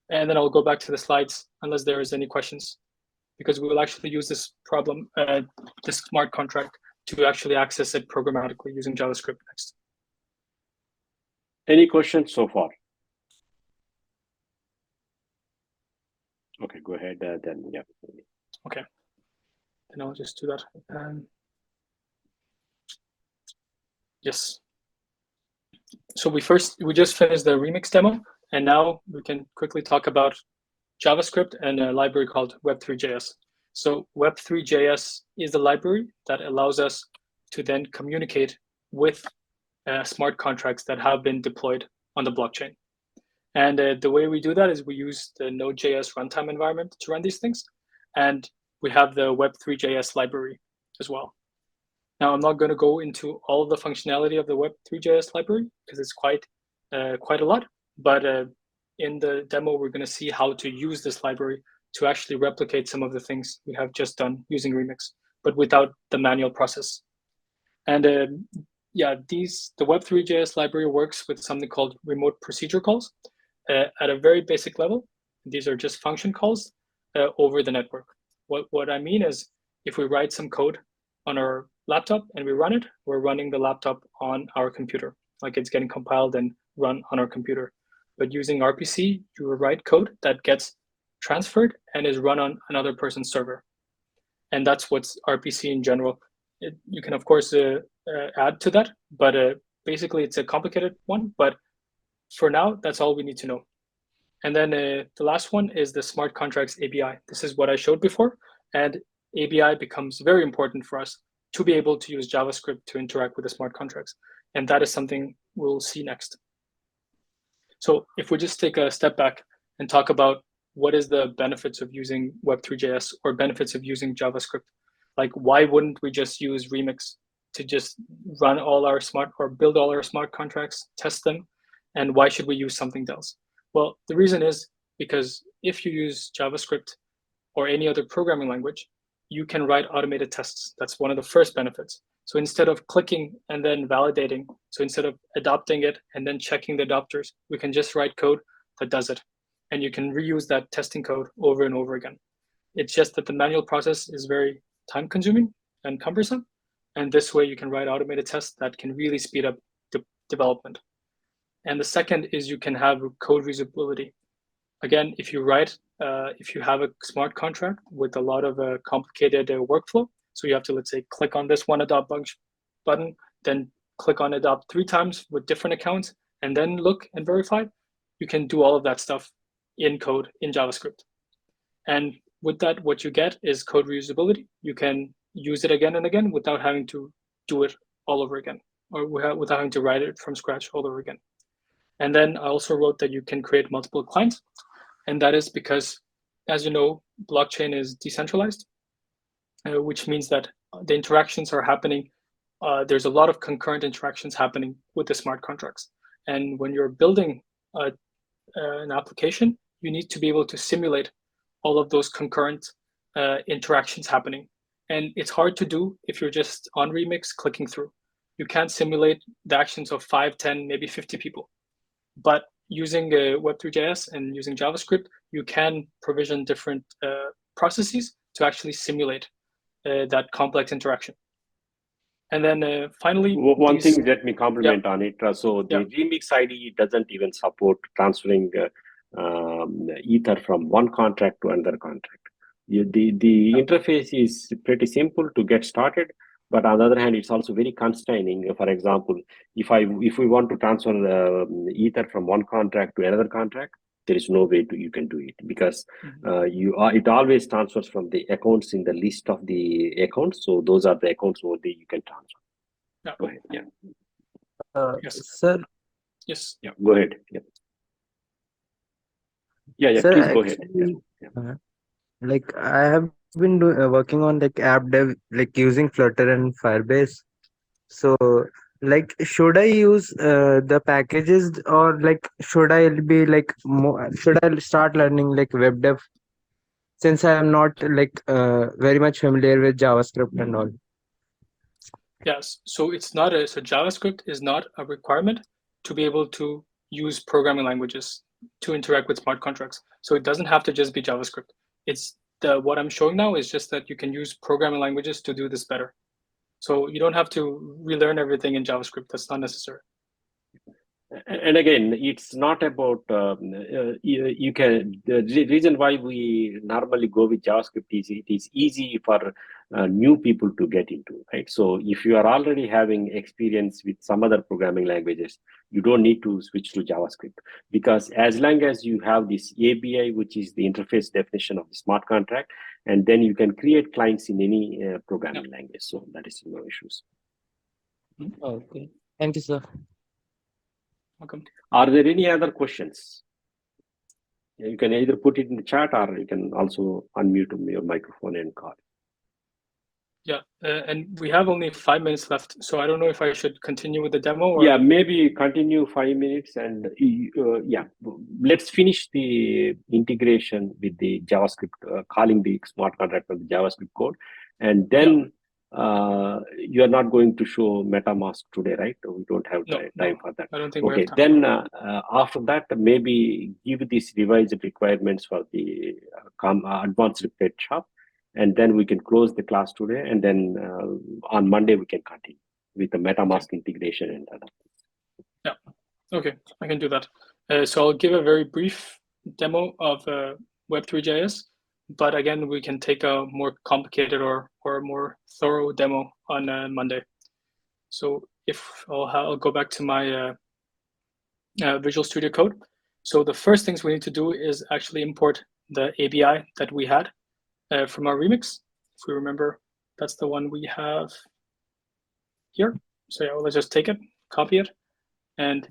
and then I'll go back to the slides unless there is any questions, because we will actually use this problem, this smart contract, to actually access it programmatically using JavaScript next. Any questions so far? Okay, go ahead then. Yeah. Okay, then I'll just do that. Yes. So we just finished the Remix demo, and now we can quickly talk about JavaScript and a library called Web3.js. So Web3.js is a library that allows us to then communicate with smart contracts that have been deployed on the blockchain. And the way we do that is we use the Node.js runtime environment to run these things. And we have the Web3.js library as well. Now, I'm not going to go into all of the functionality of the Web3.js library because it's quite a lot, but in the demo, we're going to see how to use this library to actually replicate some of the things we have just done using Remix, but without the manual process. And yeah, the Web3.js library works with something called remote procedure calls at a very basic level. These are just function calls over the network. What I mean is, if we write some code on our laptop and we run it, we're running the laptop on our computer, like it's getting compiled and run on our computer. But using RPC, you will write code that gets transferred and is run on another person's server. And that's what's RPC in general. You can, of course, add to that, but basically it's a complicated one. But for now, that's all we need to know. And then the last one is the smart contracts ABI. This is what I showed before. And ABI becomes very important for us to be able to use JavaScript to interact with the smart contracts. And that is something we'll see next. So if we just take a step back and talk about what is the benefits of using Web3.js or benefits of using JavaScript, like why wouldn't we just use Remix to just run all our build all our smart contracts, test them, and why should we use something else? Well, the reason is because if you use JavaScript or any other programming language, you can write automated tests. That's one of the first benefits. So instead of clicking and then validating, so instead of adopting it and then checking the adopters, we can just write code that does it. And you can reuse that testing code over and over again. It's just that the manual process is very time consuming and cumbersome. And this way you can write automated tests that can really speed up development. And the second is you can have code reusability. Again, if you have a smart contract with a lot of complicated workflow, so you have to, let's say, click on this one adopt button, then click on adopt 3 times with different accounts, and then look and verify, you can do all of that stuff in code in JavaScript. And with that, what you get is code reusability. You can use it again and again without having to do it all over again, or without having to write it from scratch all over again. And then I also wrote that you can create multiple clients. And that is because, as you know, blockchain is decentralized, which means that the interactions are happening. There's a lot of concurrent interactions happening with the smart contracts. And when you're building an application, you need to be able to simulate all of those concurrent interactions happening. And it's hard to do if you're just on Remix clicking through. You can't simulate the actions of 5, 10, maybe 50 people. But using Web3.js and using JavaScript, you can provision different processes to actually simulate that complex interaction. And then finally, one thing, let me comment on it. So the Remix ID doesn't even support transferring Ether from one contract to another contract. The interface is pretty simple to get started, but on the other hand, it's also very constraining. For example, if we want to transfer Ether from one contract to another contract, there is no way you can do it, because it always transfers from the accounts in the list of the accounts. So those are the accounts where you can transfer. Yeah. Go ahead. Yeah. Yes, sir. Yes. Yeah. Go ahead. Yeah. Sir, Please go ahead. Yeah. Like I have been working on like app dev, like using Flutter and Firebase. So like, should I use the packages, or like should I be like should I start learning like web dev, since I am not like very much familiar with JavaScript and all? Yes. So it's not so JavaScript is not a requirement to be able to use programming languages to interact with smart contracts. So it doesn't have to just be JavaScript. It's what I'm showing now is just that you can use programming languages to do this better. So you don't have to relearn everything in JavaScript. That's not necessary. And again, it's not about you can. The reason why we normally go with JavaScript is it is easy for new people to get into, right? So if you are already having experience with some other programming languages, you don't need to switch to JavaScript, because as long as you have this ABI, which is the interface definition of the smart contract, and then you can create clients in any programming language. So that is no issues. Okay. Thank you, sir. Welcome. Are there any other questions? You can either put it in the chat or you can also unmute your microphone and call. Yeah, and we have only 5 minutes left, so I don't know if I should continue with the demo or... Yeah, maybe continue 5 minutes and yeah, let's finish the integration with the JavaScript, calling the smart contract with the JavaScript code. And then you are not going to show MetaMask today, right? We don't have time for that. I don't think okay, we have time. Then after that, maybe give these revised requirements for the advanced repair shop. And then we can close the class today. And then on Monday, we can continue with the MetaMask integration and other things. Yeah, okay, I can do that. So I'll give a very brief demo of Web3.js, but again, we can take a more complicated or a more thorough demo on Monday. So if I'll go back to my Visual Studio Code. So the first things we need to do is actually import the ABI that we had from our remix. If we remember, that's the one we have here. So yeah, let's just take it, copy it, and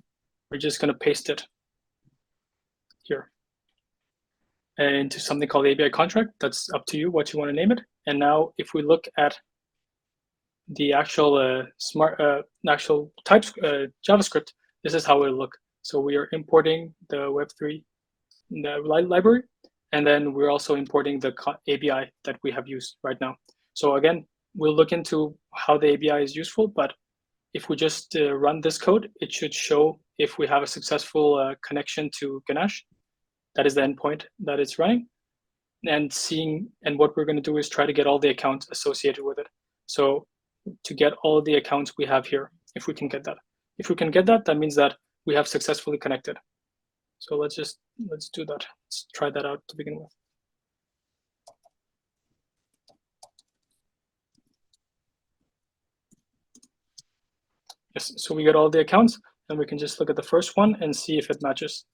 we're just going to paste it here into something called ABI contract. That's up to you what you want to name it. And now if we look at the actual actual types JavaScript, this is how it will look. So we are importing the Web3 library, and then we're also importing the ABI that we have used right now. So again, we'll look into how the ABI is useful, but if we just run this code, it should show if we have a successful connection to Ganache. That is the endpoint that it's running. And what we're going to do is try to get all the accounts associated with it. So to get all the accounts we have here, if we can get that. If we can get that, that means that we have successfully connected. So let's do that. Let's try that out to begin with. Yes, so we get all the accounts, and we can just look at the first one and see if it matches.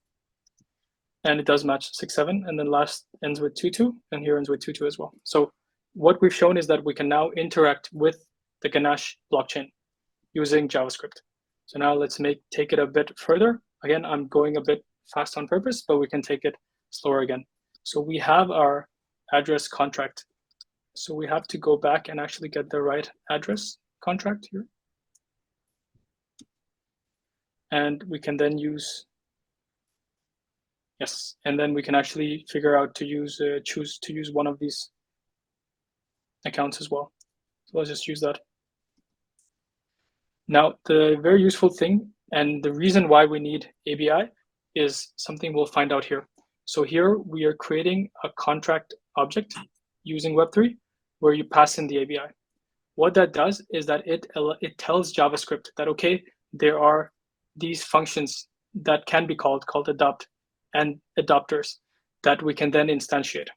And it does match 6.7, and then last ends with 2.2, and here ends with 2.2 as well. So what we've shown is that we can now interact with the Ganache blockchain using JavaScript. So now let's take it a bit further. Again, I'm going a bit fast on purpose, but we can take it slower again. So we have our address contract. So we have to go back and actually get the right address contract here. And we can then use, yes, and then we can actually figure out to use, choose to use one of these accounts as well. So let's just use that. Now, the very useful thing and the reason why we need ABI is something we'll find out here. So here we are creating a contract object using Web3 where you pass in the ABI. What that does is that it tells JavaScript that, okay, there are these functions that can be called adopt and adopters that we can then instantiate.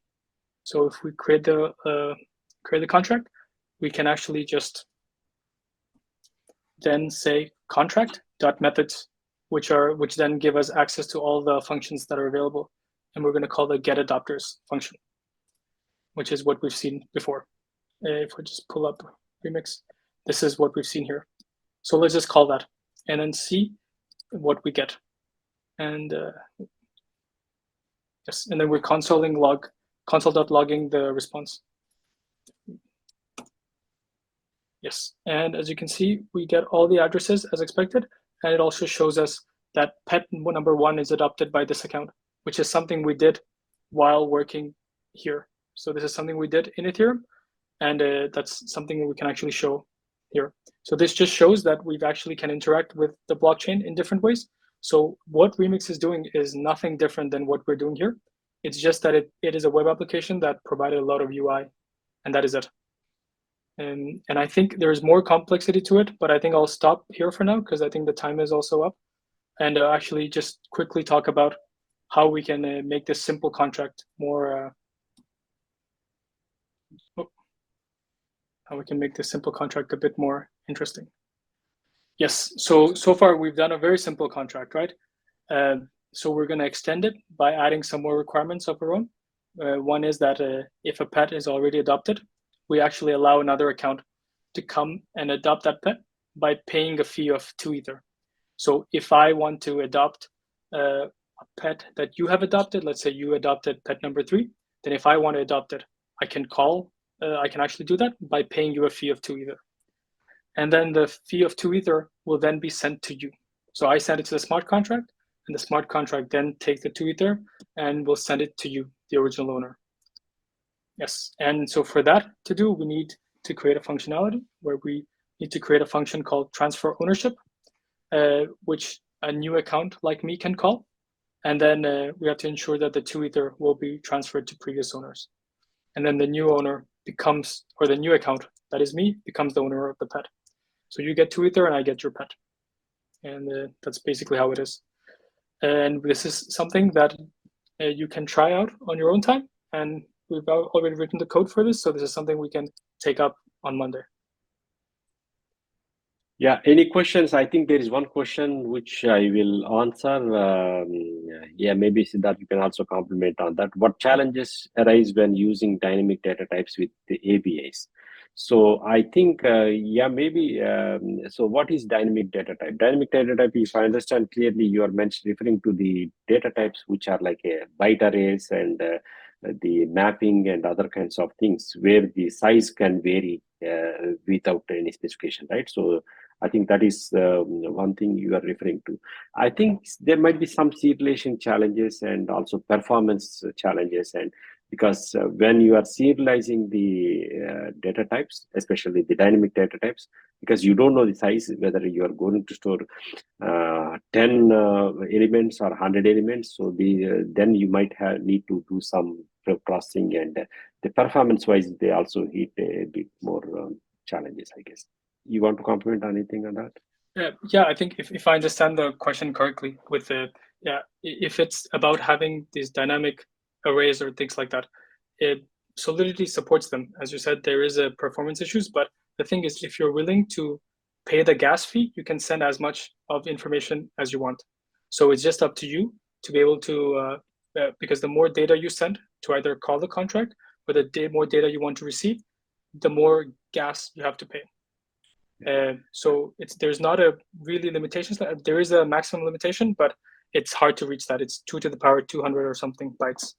So if we create the contract, we can actually just then say contract.methods, which then give us access to all the functions that are available. And we're going to call the getAdopters function, which is what we've seen before. If we just pull up Remix, this is what we've seen here. So let's just call that and then see what we get. And yes, and then we're console.logging the response. Yes, and as you can see, we get all the addresses as expected, and it also shows us that pet number 1 is adopted by this account, which is something we did while working here. So this is something we did in Ethereum, and that's something we can actually show here. So this just shows that we've actually can interact with the blockchain in different ways. So what Remix is doing is nothing different than what we're doing here. It's just that it is a web application that provided a lot of UI, and that is it. And I think there's more complexity to it, but I think I'll stop here for now because I think the time is also up. And actually just quickly talk about how we can make this simple contract more, how we can make this simple contract a bit more interesting. Yes, so far we've done a very simple contract, right? So we're going to extend it by adding some more requirements of our own. One is that if a pet is already adopted, we actually allow another account to come and adopt that pet by paying a fee of 2 Ether. So if I want to adopt a pet that you have adopted, let's say you adopted pet number 3, then if I want to adopt it, I can actually do that by paying you a fee of 2 Ether. And then the fee of 2 Ether will then be sent to you. So I send it to the smart contract, and the smart contract then takes the 2 Ether and will send it to you, the original owner. Yes, and so for that to do, we need to create a functionality where we need to create a function called transfer ownership, which a new account like me can call. And then we have to ensure that the 2 Ether will be transferred to previous owners. And then the new owner becomes, or the new account, that is me, becomes the owner of the pet. So you get 2 Ether and I get your pet. And that's basically how it is. And this is something that you can try out on your own time. And we've already written the code for this. So this is something we can take up on Monday. Yeah, any questions? I think there is one question which I will answer. Yeah, maybe Siddharth, you can also comment on that. What challenges arise when using dynamic data types with the ABIs? So I think, yeah, maybe, so what is dynamic data type? Dynamic data type, if I understand clearly, you are referring to the data types which are like a byte arrays and the mapping and other kinds of things where the size can vary without any specification, right? So I think that is one thing you are referring to. I think there might be some serialization challenges and also performance challenges, and because when you are serializing the data types, especially the dynamic data types, because you don't know the size, whether you are going to store 10 elements or 100 elements, so then you might need to do some processing, and the performance wise they also hit a bit more challenges, I guess. You want to comment on anything on that? Yeah, I think if I understand the question correctly, with the if it's about having these dynamic arrays or things like that, Solidity supports them. As you said, there is a performance issues, but the thing is, if you're willing to pay the gas fee, you can send as much of information as you want. So it's just up to you to be able to, because the more data you send to either call the contract or the more data you want to receive, the more gas you have to pay. So there's not a really limitations. There is a maximum limitation, but it's hard to reach that. It's 2 to the power 200 or something bytes.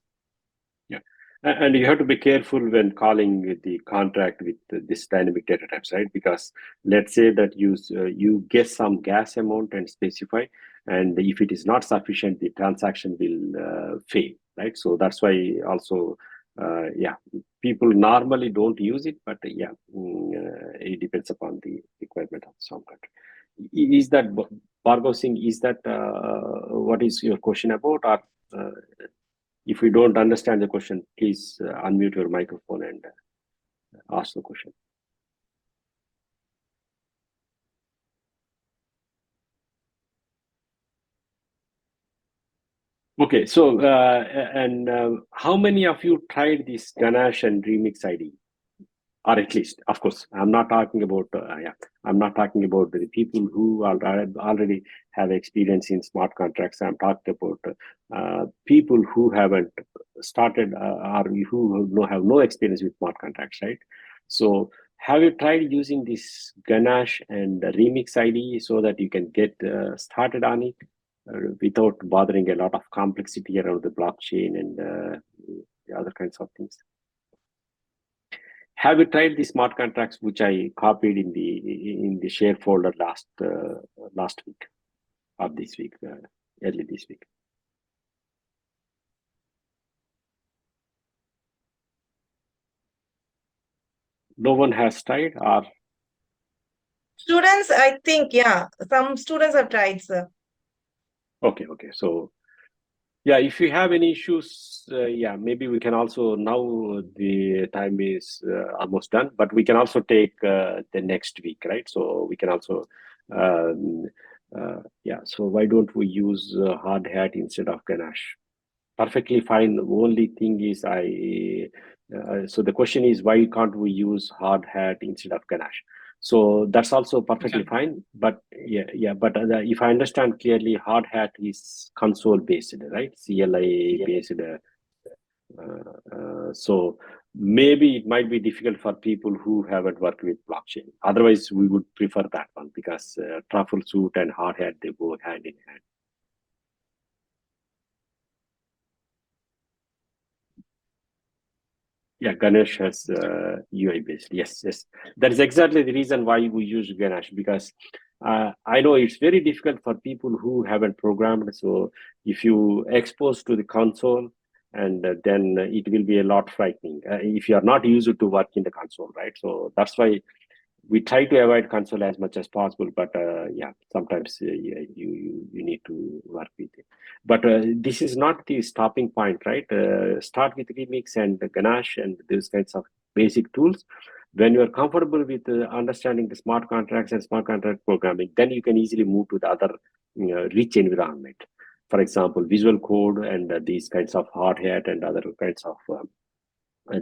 Yeah, and you have to be careful when calling the contract with this dynamic data types, right? Because let's say that you guess some gas amount and specify, and if it is not sufficient, the transaction will fail, right? So that's why also, yeah, people normally don't use it, but yeah, it depends upon the requirement of some contract. Is that, Bhargav Singh, is that what is your question about? Or if you don't understand the question, please unmute your microphone and ask the question. Okay, so how many of you tried this Ganache and Remix ID? Or at least, of course, I'm not talking about I'm not talking about the people who already have experience in smart contracts. I'm talking about people who haven't started or who have no experience with smart contracts, right? So have you tried using this Ganache and Remix ID so that you can get started on it without bothering a lot of complexity around the blockchain and the other kinds of things? Have you tried the smart contracts which I copied in the share folder last week or this week, early this week? No one has tried, or students? I think, yeah, some students have tried, sir. Okay. So yeah, if you have any issues, yeah, maybe we can also, now the time is almost done, but we can also take the next week, right? So we can also, yeah, so why don't we use Hard Hat instead of Ganache? Perfectly fine. The only thing is so the question is, why can't we use Hard Hat instead of Ganache? So that's also perfectly fine. But yeah. But if I understand clearly, Hard Hat is console based, right? CLI based. So maybe it might be difficult for people who haven't worked with blockchain. Otherwise, we would prefer that one, because Truffle Suite and Hard Hat, they go hand in hand. Yeah, Ganesh has UI based. Yes, yes. That is exactly the reason why we use Ganesh, because I know it's very difficult for people who haven't programmed. So if you expose to the console, and then it will be a lot frightening if you are not used to work in the console, right? So that's why we try to avoid console as much as possible, but yeah, sometimes yeah, you need to work with it. But this is not the stopping point, right? Start with Remix and Ganache and these kinds of basic tools. When you are comfortable with understanding the smart contracts and smart contract programming, then you can easily move to the other rich environment. For example, Visual Code and these kinds of hard hat and other kinds of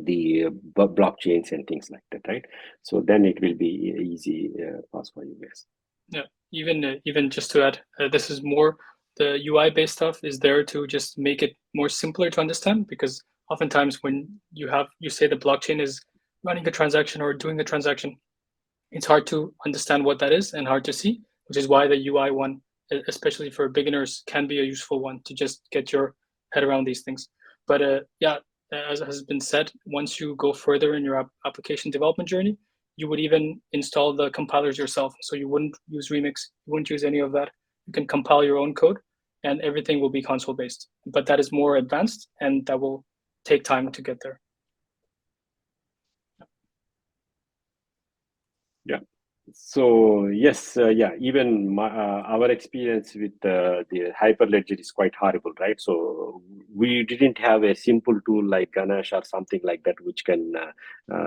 the blockchains and things like that, right? So then it will be easy pass for you guys. Yeah, even just to add, this is more the UI based stuff is there to just make it more simpler to understand, because oftentimes when you say the blockchain is running a transaction or doing a transaction, it's hard to understand what that is and hard to see, which is why the UI one, especially for beginners, can be a useful one to just get your head around these things. But yeah, as has been said, once you go further in your application development journey, you would even install the compilers yourself. So you wouldn't use Remix, you wouldn't use any of that. You can compile your own code and everything will be console based. But that is more advanced and that will take time to get there. Yeah. So yes, yeah, even our experience with the Hyperledger is quite horrible, right? So we didn't have a simple tool like Ganesh or something like that, which can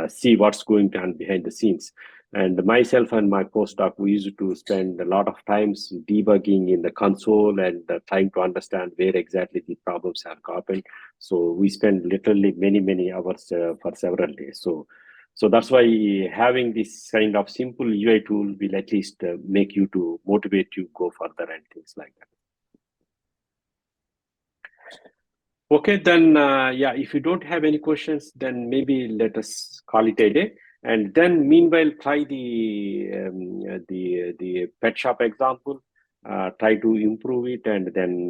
see what's going on behind the scenes. And myself and my postdoc, we used to spend a lot of times debugging in the console and trying to understand where exactly the problems have happened. So we spent literally many hours for several days. So that's why having this kind of simple UI tool will at least make you to motivate you go further and things like that. Okay, then yeah, if you don't have any questions, then maybe let us call it a day. And then meanwhile, try the pet shop example. Try to improve it and then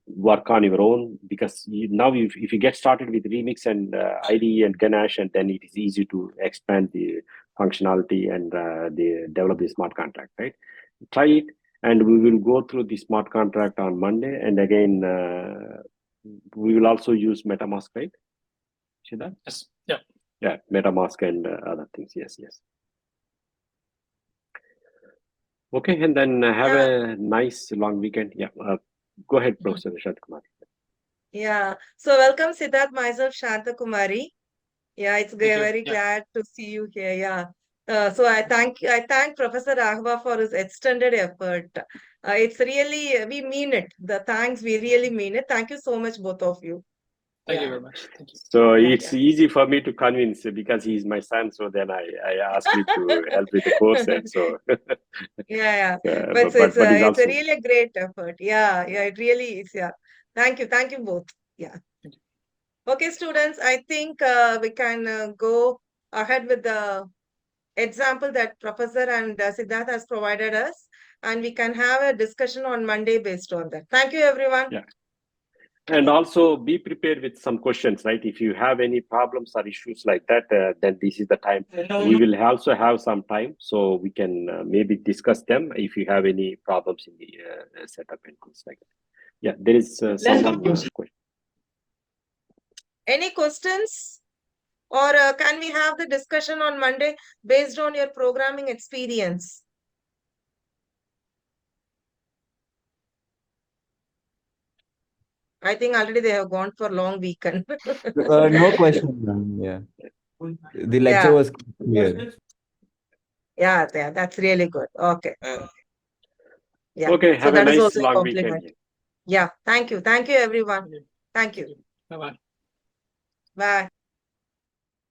work on your own, because now if you get started with Remix and IDE and Ganesh, and then it is easy to expand the functionality and develop the smart contract, right? Try it, and we will go through the smart contract on Monday, and again we will also use MetaMask, right? Siddharth? Yes. Yeah. Yeah, MetaMask and other things. Yes. Okay, and then have a nice long weekend. Yeah, go ahead, Professor Nishant Kumar. Yeah. So welcome, Siddharth, myself, Shanta Kumari. Yeah, it's you. very Yeah. glad to see you here. Yeah. So I thank Professor Raghava for his extended effort. It's really, we mean it. The thanks, we really mean it. Thank you so much, both of you. Thank you very much. Thank you. So it's easy for me to convince because he's my son. So then I asked him to help with the course, and so Yeah. But but it's also a really great effort. Yeah. It really is. Yeah. Thank you both. Yeah. Thank you. Okay, students, I think we can go ahead with the example that Professor and Siddharth has provided us, and we can have a discussion on Monday based on that. Thank you, everyone. Yeah. And also be prepared with some questions, right? If you have any problems or issues like that, then this is the time. We will also have some time, so we can maybe discuss them if you have any problems in the setup and things like that. Yeah, there is someone question. Any questions? Or can we have the discussion on Monday based on your programming experience? I think already they have gone for long weekend. No question, ma'am. Yeah. The lecture was clear. Yeah, that's really good. Okay. Yeah. Okay, So have a that is nice also a long compliment. weekend. Yeah. Thank you. Thank you, everyone. Thank you. Bye-bye. Bye.